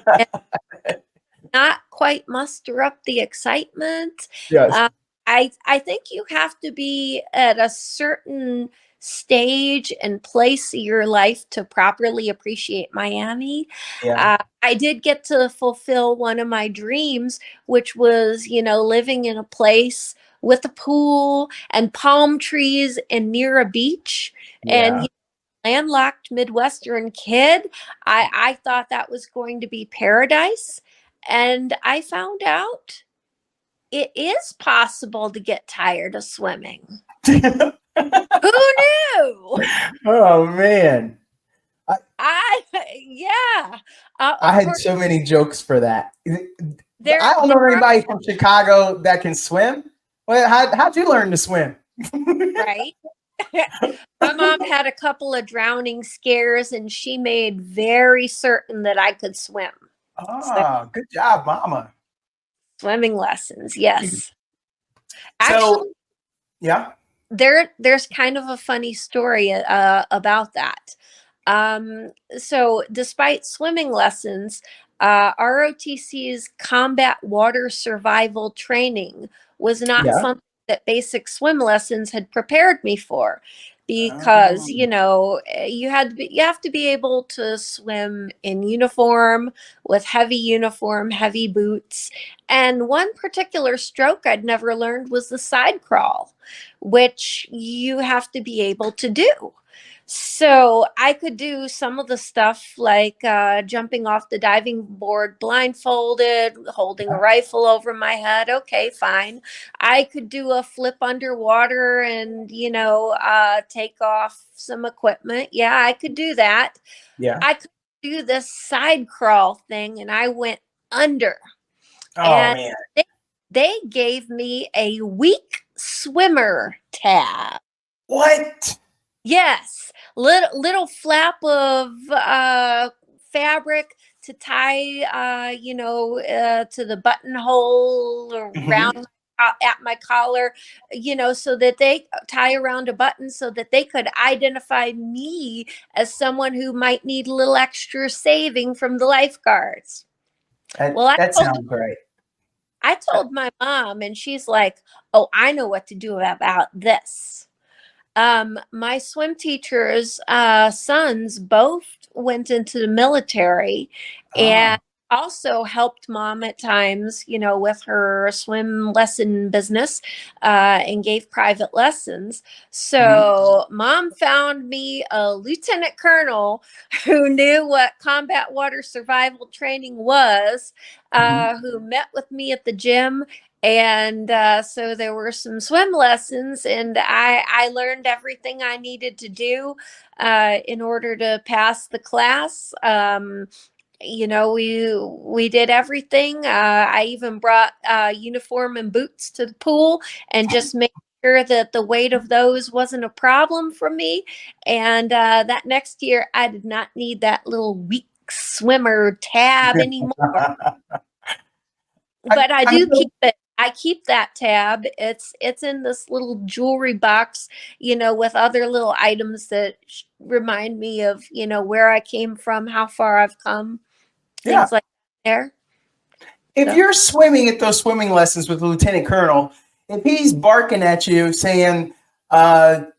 not quite muster up the excitement. Yes. Uh, I think you have to be at a certain stage and place of your life to properly appreciate Miami. Yeah. I did get to fulfill one of my dreams, which was, living in a place with a pool and palm trees and near a beach. And Yeah. landlocked Midwestern kid, I thought that was going to be paradise. And I found out it is possible to get tired of swimming. Who knew? Oh man. I yeah. I Of had course, so many jokes for that. there I don't there know are anybody from Chicago that can swim. Well, how'd you learn to swim? right. My mom had a couple of drowning scares, and she made very certain that I could swim. So Oh, good job, mama. swimming lessons, yes. So Actually, yeah. there's kind of a funny story about that. So despite swimming lessons, ROTC's combat water survival training was not Yeah. something that basic swim lessons had prepared me for, because Um, you have to be able to swim in uniform with heavy boots. And one particular stroke I'd never learned was the side crawl, which you have to be able to do. So I could do some of the stuff like jumping off the diving board blindfolded, holding a rifle over my head. Okay, fine. I could do a flip underwater and, take off some equipment. Yeah, I could do that. yeah. I could do this side crawl thing, and I went under. Oh And man. they gave me a weak swimmer tab. What? Yes, little flap of fabric to tie, to the buttonhole Mhm. around at my collar, so that they tie around a button so that they could identify me as someone who might need a little extra saving from the lifeguards. Well, That sounds great. I told my mom, and she's like, "Oh, I know what to do about this." My swim teacher's sons both went into the military Oh. and also helped mom at times, with her swim lesson business, and gave private lessons. Mhm. So mom found me a lieutenant colonel who knew what combat water survival training was, Mhm. who met with me at the gym, and so there were some swim lessons, and I learned everything I needed to do in order to pass the class. We did everything. I even brought uniform and boots to the pool and just made sure that the weight of those wasn't a problem for me. And that next year, I did not need that little weak swimmer tab anymore. But I I do feel keep it. I keep that tab. It's in this little jewelry box, with other little items that remind me of, where I came from, how far I've come, yeah. things like that there. If So you're swimming at those swimming lessons with the lieutenant colonel, if he's barking at you saying,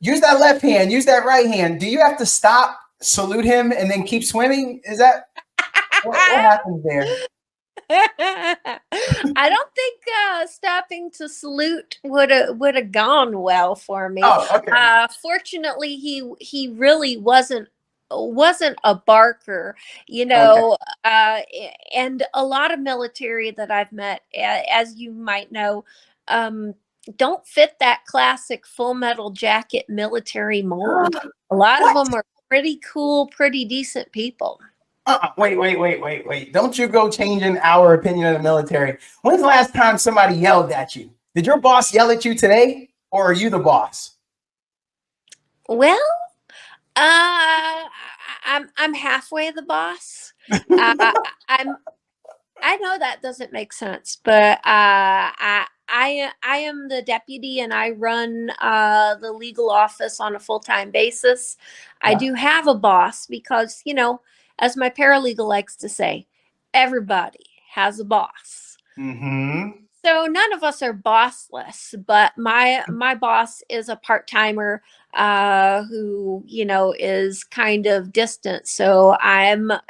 use that left hand, use that right hand, do you have to stop, salute him, and then keep swimming? Is that what happens there? I don't think stopping to salute would have gone well for me. Oh, okay. Fortunately, he really wasn't a barker, Okay. and a lot of military that I've met, as you might know, um, don't fit that classic Full Metal Jacket military mold. A lot of What? them are pretty cool, pretty decent people. Wait. Don't you go changing our opinion of the military. When's the last time somebody yelled at you? Did your boss yell at you today? Or are you the boss? Well, I'm halfway the boss. I'm I know that doesn't make sense, but I am the deputy and I run the legal office on a full-time basis. I Yeah. do have a boss because, as my paralegal likes to say, everybody has a boss. Mm-hmm. So none of us are bossless, but my boss is a part-timer who, is kind of distant. So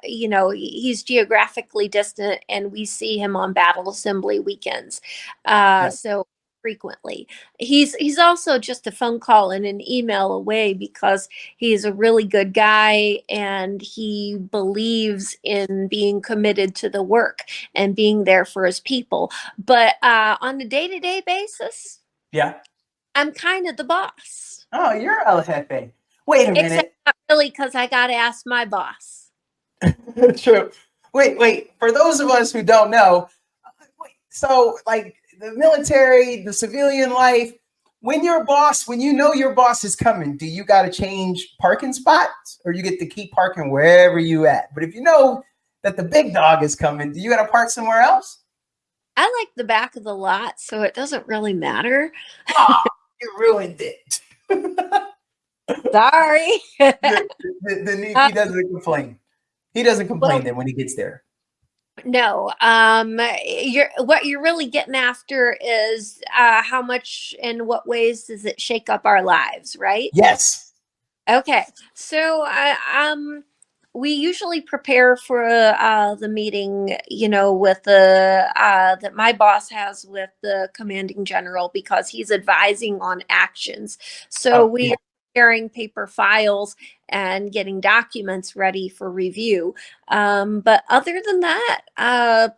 he's geographically distant and we see him on battle assembly weekends. Yeah. So frequently. He's also just a phone call and an email away because he's a really good guy and he believes in being committed to the work and being there for his people. But on a day-to-day basis, Yeah. I'm kind of the boss. Oh, you're El Jefe. Wait a Except minute. not really, because I got to ask my boss. True. Wait. For those of us who don't know, so like the military, the civilian life, when you know your boss is coming, do you got to change parking spots or you get to keep parking wherever you at? But if you know that the big dog is coming, do you got to park somewhere else? I like the back of the lot, so it doesn't really matter. Oh, you ruined it. Sorry. He doesn't complain. He doesn't complain Well, then when he gets there. no. What you're really getting after is how much and what ways does it shake up our lives, right? Yes. Okay. So we usually prepare for the meeting, with the that my boss has with the commanding general because he's advising on actions. So Oh, we yeah. are preparing paper files and getting documents ready for review. But other than that,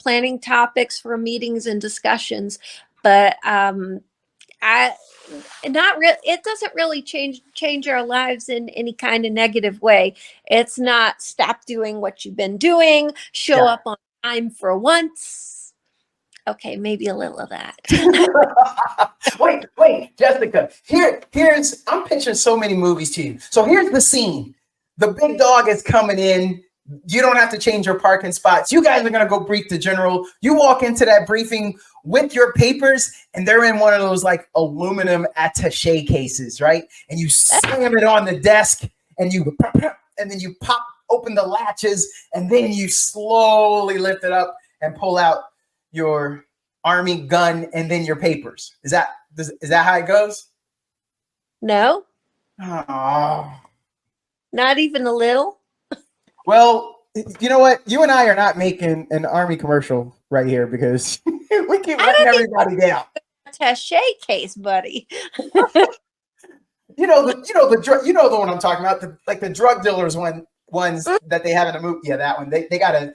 planning topics for meetings and discussions. But I not real it doesn't really change our lives in any kind of negative way. It's not stop doing what you've been doing, show Yeah. up on time for once. Okay, maybe a little of that. Wait, Jessica. Here's I'm pitching so many movies to you. So here's the scene. The big dog is coming in. You don't have to change your parking spots. You guys are gonna go brief the general. You walk into that briefing with your papers, and they're in one of those like aluminum attaché cases, right? And you slam it on the desk, and then you pop open the latches, and then you slowly lift it up and pull out your army gun and then your papers. Is that how it goes? No, Oh. not even a little. Well, you know what? You and I are not making an army commercial right here because we keep letting everybody down. Attaché case, buddy. You know the one I'm talking about. The drug dealers ones that they have in the movie. Yeah, that one. They gotta.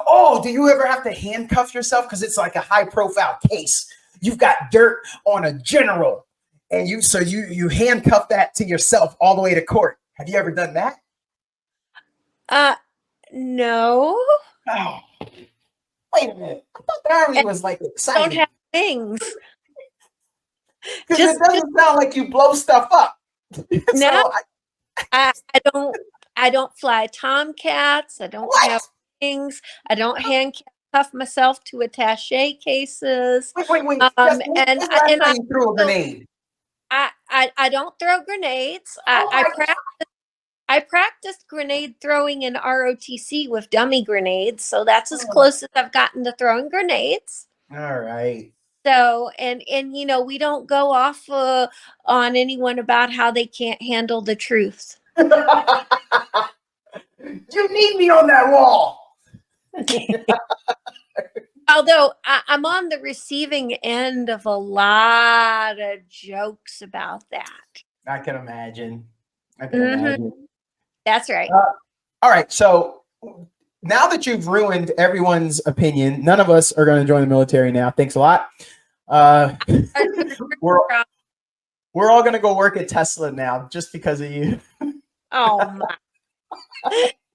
Oh, do you ever have to handcuff yourself because it's like a high profile case? You've got dirt on a general, and you handcuff that to yourself all the way to court. Have you ever done that? No. Oh, wait a minute. I thought the army was like Don't exciting have things. because Just it doesn't sound like you blow stuff up. no. So I don't fly Tomcats. I don't what? have things. I don't handcuff myself to attaché cases. Wait. Um, Just, and when's the I, last and time I you threw a also, grenade? I don't throw grenades. Oh my I practiced grenade throwing in ROTC with dummy grenades, so that's as God. close as I've gotten to throwing grenades. All right. So, and we don't go off on anyone about how they can't handle the truth. You need me on that wall. Although I'm on the receiving end of a lot of jokes about that. I can imagine. I can Hmm. imagine. That's right. All right. So now that you've ruined everyone's opinion, none of us are going to join the military now. Thanks a lot. Uh, we're we're all going to go work at Tesla now just because of you. Oh my.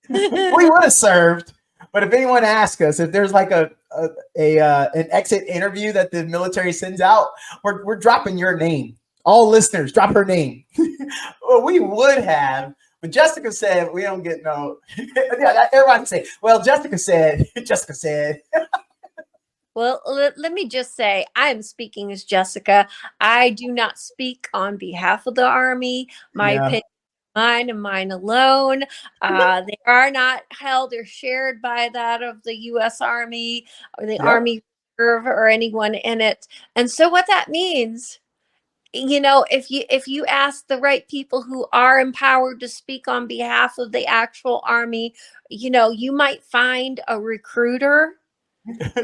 We would have served, but if anyone asks us if there's like a an exit interview that the military sends out, we're dropping your name. All listeners, drop her name. Well, we would have, but Jessica said we don't get no. Yeah, everybody say, well, Jessica said. Jessica said. Well, let me just say, I am speaking as Jessica. I do not speak on behalf of the Army. My Yeah. opinion is mine and mine alone. They are not held or shared by that of the U.S. Army or the Yep. Army Reserve or anyone in it. And so, what that means, if you ask the right people who are empowered to speak on behalf of the actual Army, you might find a recruiter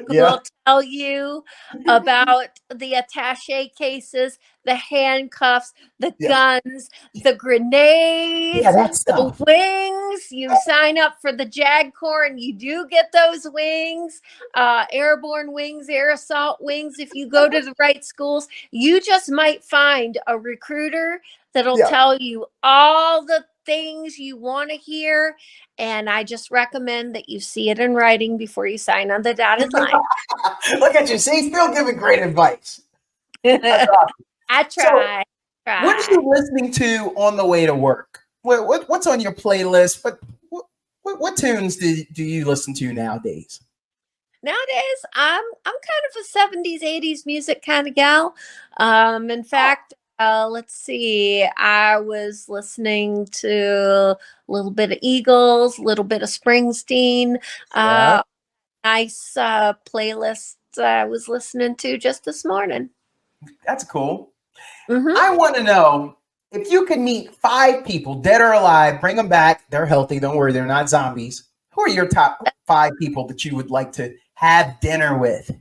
who Yeah. will tell you about the attaché cases, the handcuffs, the Yep. guns, the Yeah, grenades, that the stuff. wings. You sign up for the JAG Corps and you do get those wings, airborne wings, air assault wings. If you go to the right schools, you just might find a recruiter that'll Yeah. tell you all the things you want to hear, and I just recommend that you see it in writing before you sign on the dotted line. Look at you. See, still giving great advice. That's I awesome. So, try, what are try. you listening to on the way to work? What's on your playlist? What tunes do you listen to nowadays? Nowadays, I'm kind of a 70s, 80s music kind of gal. In fact, let's see, I was listening to a little bit of Eagles, a little bit of Springsteen, Yeah, nice playlist I was listening to just this morning. that's cool. Hmm. I want to know if you could meet 5 people, dead or alive, bring them back. They're healthy. Don't worry, they're not zombies. Who are your top 5 people that you would like to have dinner with?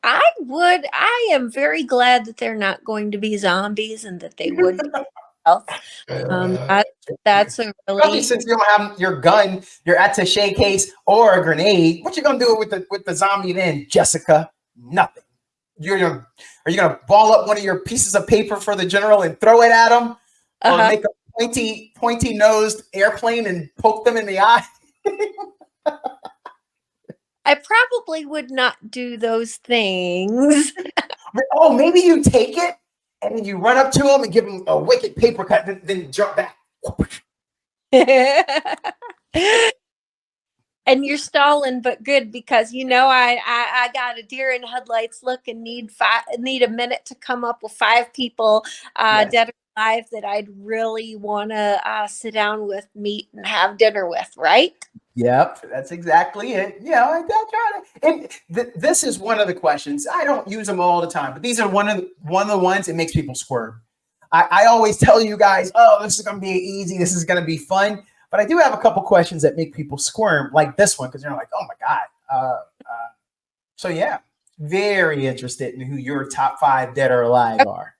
I am very glad that they're not going to be zombies and that they would be health. That's a Especially really, since you don't have your gun, your attaché case, or a grenade. What you gonna do with the zombie then, Jessica? Nothing. Are you gonna ball up one of your pieces of paper for the general and throw it at him, or uh-huh. make a pointy nosed airplane and poke them in the eye? I probably would not do those things. Oh, maybe you take it and then you run up to him and give him a wicked paper cut, then jump back. And you're stalling, but good because I got a deer in headlights look and need a minute to come up with 5 people, Yes. dead or alive, that I'd really want to sit down with, meet, and have dinner with. Right? Yep, that's exactly it. Yeah, I try to. This is one of the questions. I don't use them all the time, but these are one of the ones that makes people squirm. I always tell you guys, oh, this is going to be easy. This is going to be fun. But I do have a couple questions that make people squirm, like this one, because you're like, oh my god. So yeah, very interested in who your top 5 dead or alive are.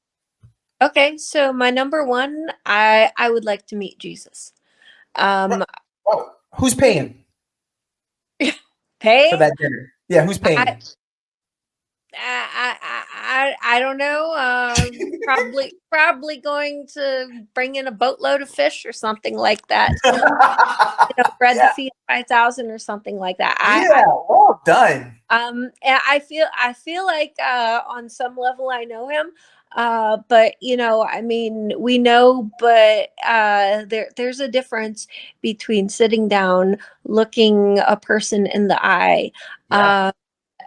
Okay, so my number one, I would like to meet Jesus. Um, Oh, who's paying for paying? that dinner? Yeah, who's I paying? I don't know. Probably going to bring in a boatload of fish or something like that. Bread to Yeah, feed 5,000 or something like that. yeah, well done. And I feel like on some level I know him. But I mean, we know, but there's a difference between sitting down, looking a person in the eye, Yeah,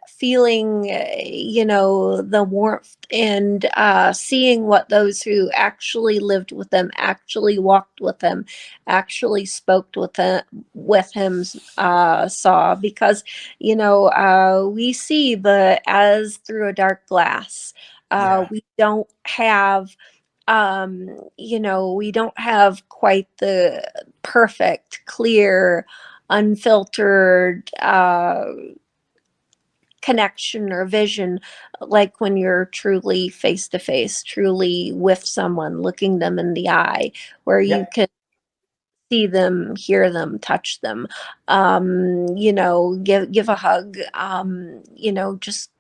feeling the warmth, and seeing what those who actually lived with them, actually walked with them, actually spoke with him, saw. Because we see, but as through a dark glass. yeah, We don't have we don't have quite the perfect, clear, unfiltered connection or vision, like when you're truly face to face, truly with someone, looking them in the eye, where Yeah. you can see them, hear them, touch them, give a hug, just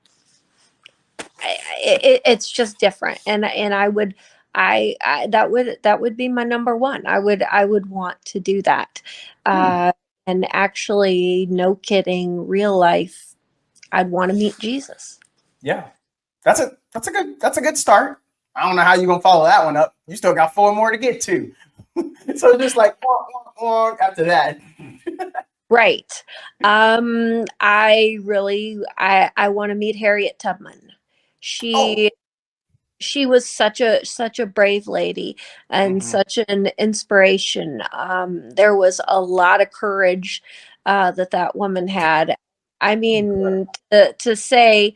it's just different. And I would, that would be my number one. I would want to do that. Hmm. uh and actually, no kidding, real life, I'd want to meet Jesus. Yeah. That's a good start. I don't know how you're gonna follow that one up. You still got 4 more to get to. So just like after that. Right. I want to meet Harriet Tubman. Oh. She was such a brave lady and Mhm. such an inspiration. There was a lot of courage that woman had. I mean, to say,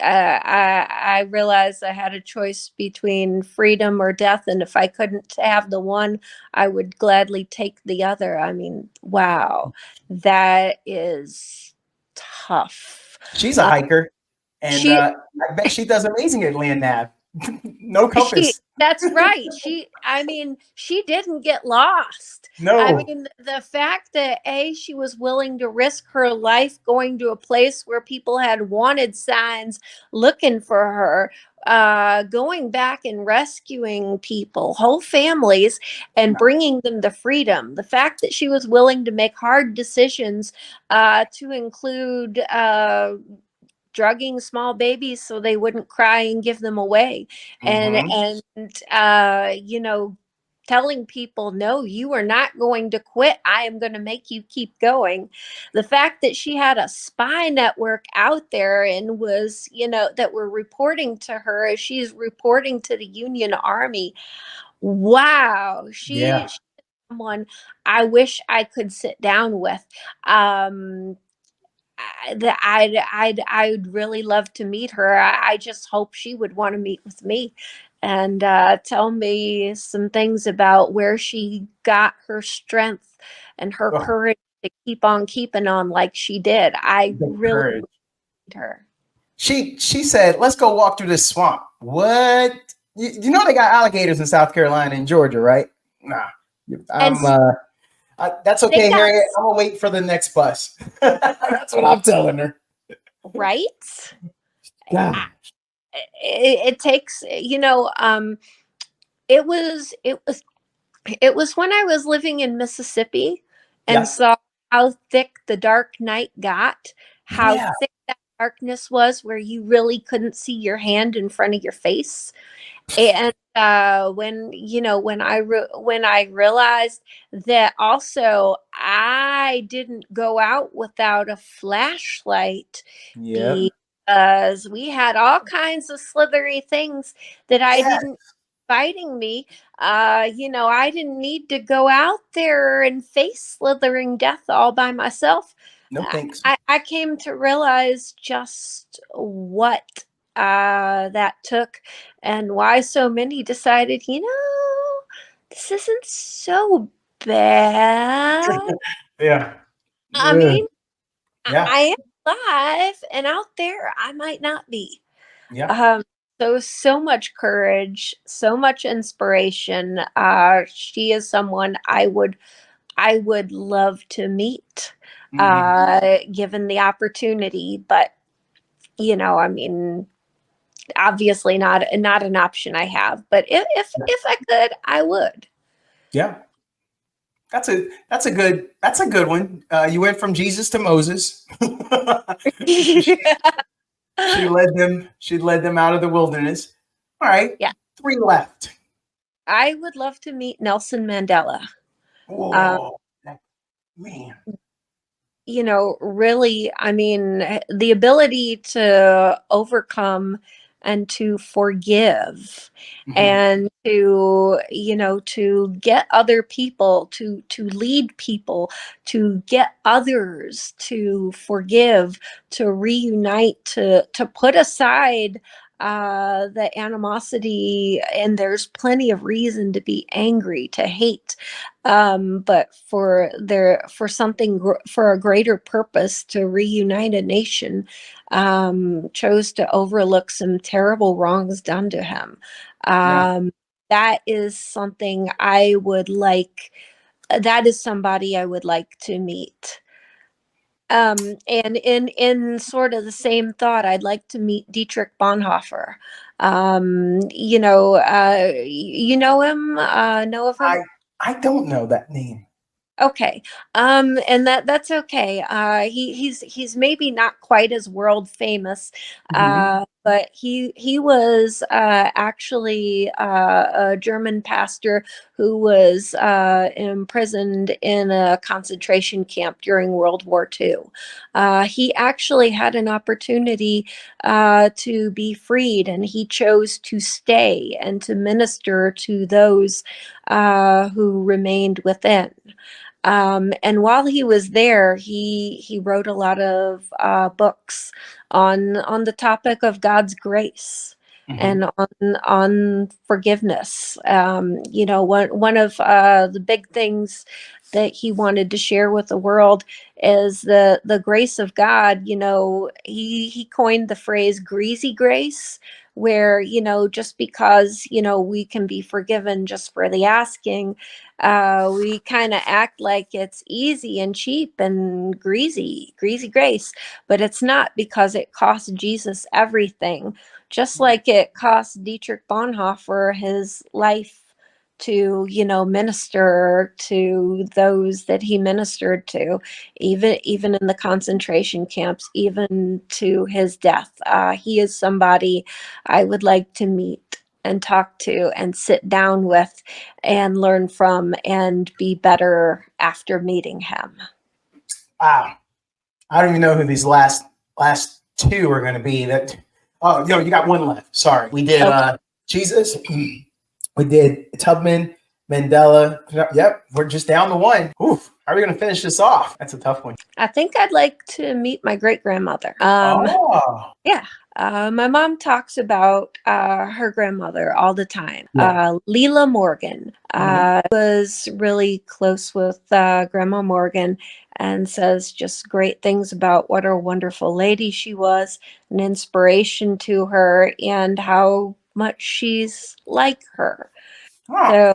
I realized I had a choice between freedom or death, and if I couldn't have the one, I would gladly take the other. I mean, wow, that is tough. She's a hiker, and She I bet she does amazing at land nav. No She compass. That's right. I mean, she didn't get lost. I No. mean, the fact that she was willing to risk her life going to a place where people had wanted signs looking for her, going back and rescuing people, whole families, and bringing them to freedom. The fact that she was willing to make hard decisions, to include drugging small babies so they wouldn't cry and give them away, and Mm-hmm. telling people, no, you are not going to quit, I am going to make you keep going. The fact that she had a spy network out there and was, that were reporting to her as she's reporting to the Union Army. Wow, Yeah. she's someone I wish I could sit down with. That I'd really love to meet her. I just hope she would want to meet with me and tell me some things about where she got her strength and her Oh, courage to keep on keeping on like she did. I the really courage. need her. She said, "Let's go walk through this swamp." What? You know they got alligators in South Carolina and Georgia, right? Nah. And I'm that's they okay, got Harriet. I'm gonna wait for the next bus. That's what I'm telling her. right. God. It takes, it was when I was living in Mississippi and Yeah. saw how thick the dark night got, how Yeah. thick that darkness was, where you really couldn't see your hand in front of your face. And when I realized that also I didn't go out without a flashlight, Yep. because we had all kinds of slithery things that I Yeah. didn't fighting me. I didn't need to go out there and face slithering death all by myself. No thanks. I came to realize just what that took, and why so many decided, this isn't so bad. Yeah. I Ugh. mean, Yeah. I am alive, and out there I might not be. Yeah. Um, so much courage, so much inspiration. She is someone I would love to meet, Hmm. given the opportunity. But I mean, obviously not an option I have. But if I could, I would. Yeah. That's a good one. You went from Jesus to Moses. She led them out of the wilderness. All right. Yeah, 3 left. I would love to meet Nelson Mandela. Um, Whoa. Man. really, I mean, the ability to overcome and to forgive, Hmm. and to get other people, to lead people, to get others to forgive, to reunite, to put aside the animosity, and there's plenty of reason to be angry, to hate, but for something for a greater purpose, to reunite a nation, chose to overlook some terrible wrongs done to him. Yeah. That is something I would like. That is somebody I would like to meet. And in sort of the same thought, I'd like to meet Dietrich Bonhoeffer. You know him? Know of him? I don't know that name. Okay. And that's okay. He's maybe not quite as world famous, but he was actually a German pastor who was imprisoned in a concentration camp during World War II. He actually had an opportunity to be freed, and he chose to stay and to minister to those who remained within. And while he was there, he wrote a lot of books on the topic of God's grace and on forgiveness. One of the big things that he wanted to share with the world is the grace of God. He coined the phrase "greasy grace," where just because we can be forgiven just for the asking, we kind of act like it's easy and cheap and greasy grace, but it's not, because it cost Jesus everything, just like it cost Dietrich Bonhoeffer his life to minister to those that he ministered to, even in the concentration camps, even to his death. He is somebody I would like to meet and talk to and sit down with and learn from and be better after meeting him. Wow. I don't even know who these last two are going to be. You got one left. Sorry. We did Jesus. We did Tubman, Mandela. Yep, we're just down to one. Oof. How are we going to finish this off? That's a tough one. I think I'd like to meet my great-grandmother. Yeah. My mom talks about her grandmother all the time. Leela Morgan was really close with Grandma Morgan, and says just great things about what a wonderful lady she was, an inspiration to her, and how much she's like her. So,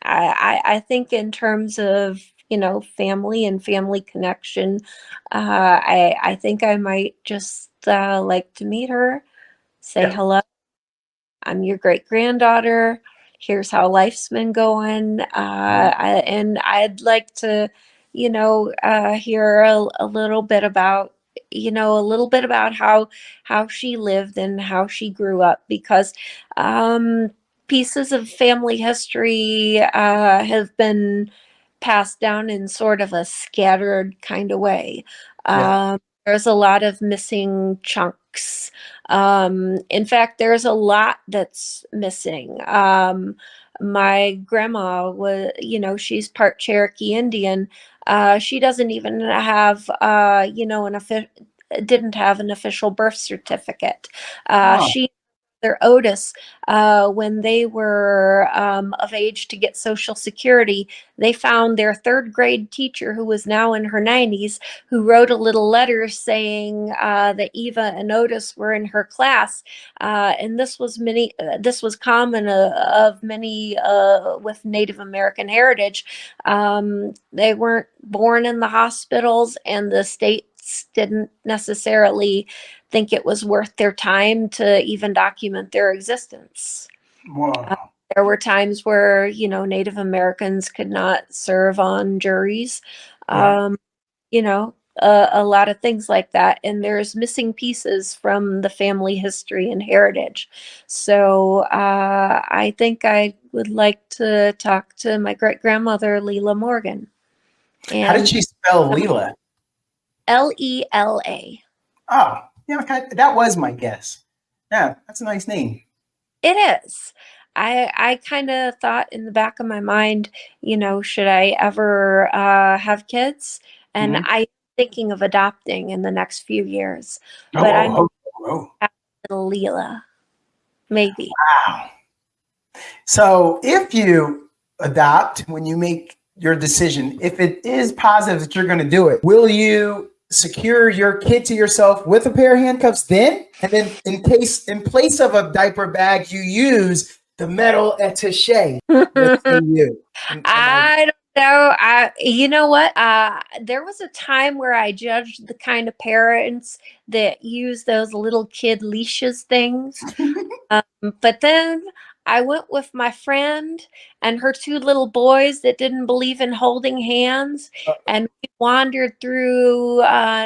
I think in terms of family and family connection, I think I might just like to meet her, say hello. I'm your great granddaughter. Here's how life's been going. And I'd like to, hear a little bit about, how she lived and how she grew up, because pieces of family history have been passed down in sort of a scattered kind of way. There's a lot of missing chunks. In fact, there's a lot that's missing. My grandma was, she's part Cherokee Indian. She doesn't even have, didn't have an official birth certificate. She their Otis, when they were of age to get Social Security, they found their third grade teacher, who was now in her 90s, who wrote a little letter saying that Eva and Otis were in her class. And this was common of many with Native American heritage. They weren't born in the hospitals, and the states didn't necessarily think it was worth their time to even document their existence. Wow. There were times where, Native Americans could not serve on juries, a lot of things like that. And there's missing pieces from the family history and heritage. So I think I would like to talk to my great-grandmother, Leela Morgan. How did she spell Leela? Lela. Oh, yeah, that was my guess. Yeah, that's a nice name. It is. I kind of thought in the back of my mind, should I ever have kids? And I'm thinking of adopting in the next few years. But Whoa. Little Leela, maybe. Wow. So if you adopt, when you make your decision, if it is positive that you're going to do it, will you secure your kid to yourself with a pair of handcuffs then? And then in place of a diaper bag, you use the metal attaché. Let's say you. I don't know. You know what? There was a time where I judged the kind of parents that use those little kid leashes things. But then I went with my friend and her two little boys that didn't believe in holding hands, and we wandered through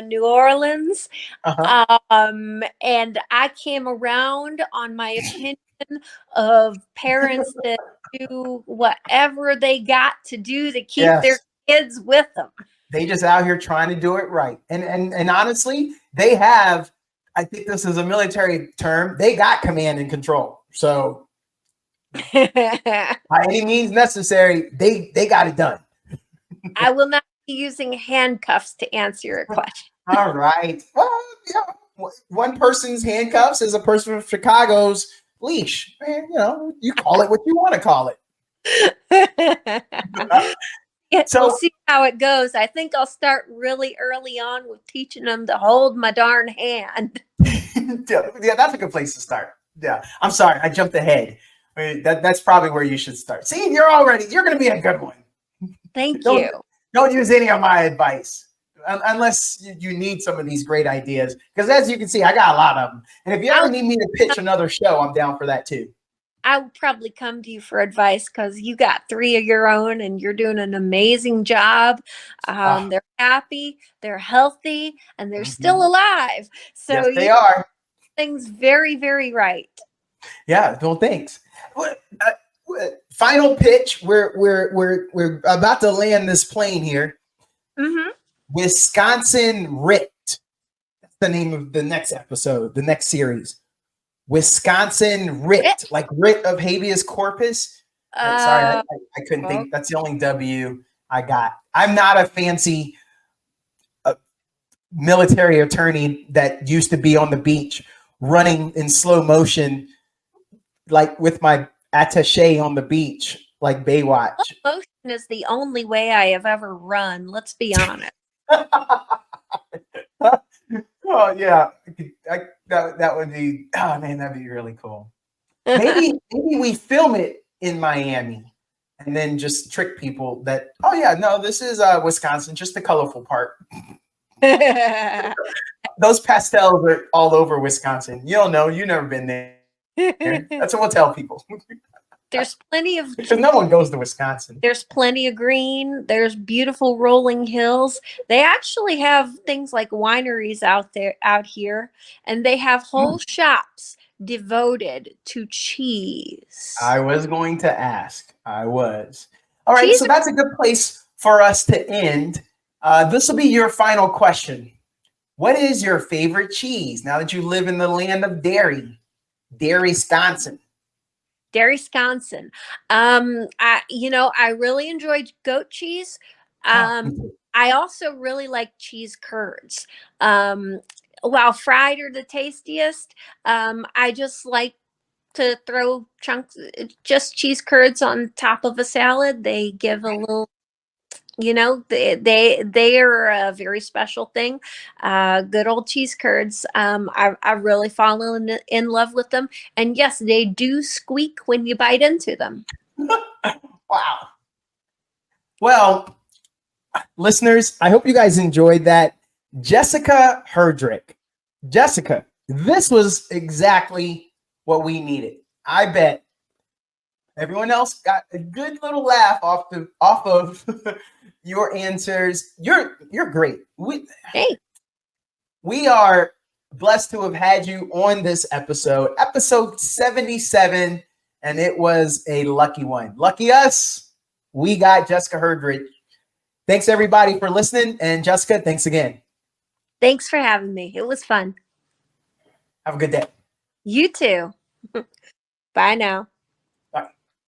New Orleans. And I came around on my opinion of parents that do whatever they got to do to keep their Yes. kids with them. They just out here trying to do it right. And honestly, they have, I think this is a military term, they got command and control. So by any means necessary, they got it done. I will not be using handcuffs to answer your question. All right. Well, yeah, one person's handcuffs is a person from Chicago's leash. Man, you call it what you want to call it. So we'll see how it goes. I think I'll start really early on with teaching them to hold my darn hand. yeah, that's a good place to start. Yeah, I'm sorry, I jumped ahead. I mean, that's probably where you should start. See, you're going to be a good one. Thank you. Don't use any of my advice unless you need some of these great ideas. Because as you can see, I got a lot of them. And if you ever need me to pitch another show, I'm down for that too. I will probably come to you for advice because you got 3 of your own and you're doing an amazing job. They're happy, they're healthy, and they're still alive. So yes, they are. Things very, very right. Yeah, well, thanks. Final pitch. We're about to land this plane here. Mm-hmm. Wisconsin Writ. That's the name of the next episode, the next series. Wisconsin Writ, like writ of habeas corpus. Sorry, I couldn't think. That's the only W I got. I'm not a fancy military attorney that used to be on the beach running in slow motion, like with my attaché on the beach, like Baywatch. Slow motion is the only way I have ever run. Let's be honest. Oh yeah, that would be. Oh man, that'd be really cool. Maybe we film it in Miami, and then just trick people that. Oh yeah, no, this is Wisconsin, just the colorful part. Those pastels are all over Wisconsin. You don't know. You've never been there. That's what we'll tell people. There's plenty of because no one goes to Wisconsin. There's plenty of green. There's beautiful rolling hills. They actually have things like wineries out here, and they have whole shops devoted to cheese. I was going to ask. All right, so that's a good place for us to end. This will be your final question. What is your favorite cheese now that you live in the land of dairy, Wisconsin? Wisconsin. I really enjoyed goat cheese. I also really like cheese curds. While fried are the tastiest, I just like to throw chunks, just cheese curds on top of a salad. They give a little, they are a very special thing. Good old cheese curds. I really fallen in love with them, and yes, they do squeak when you bite into them. Wow. Well, listeners, I hope you guys enjoyed that. Jessica Herdrich. Jessica, this was exactly what we needed. I bet everyone else got a good little laugh off of your answers. You're great. We are blessed to have had you on this episode 77, and it was a lucky one. Lucky us, we got Jessica Herdrich. Thanks everybody for listening, and Jessica, thanks again. Thanks for having me. It was fun. Have a good day. You too. Bye now.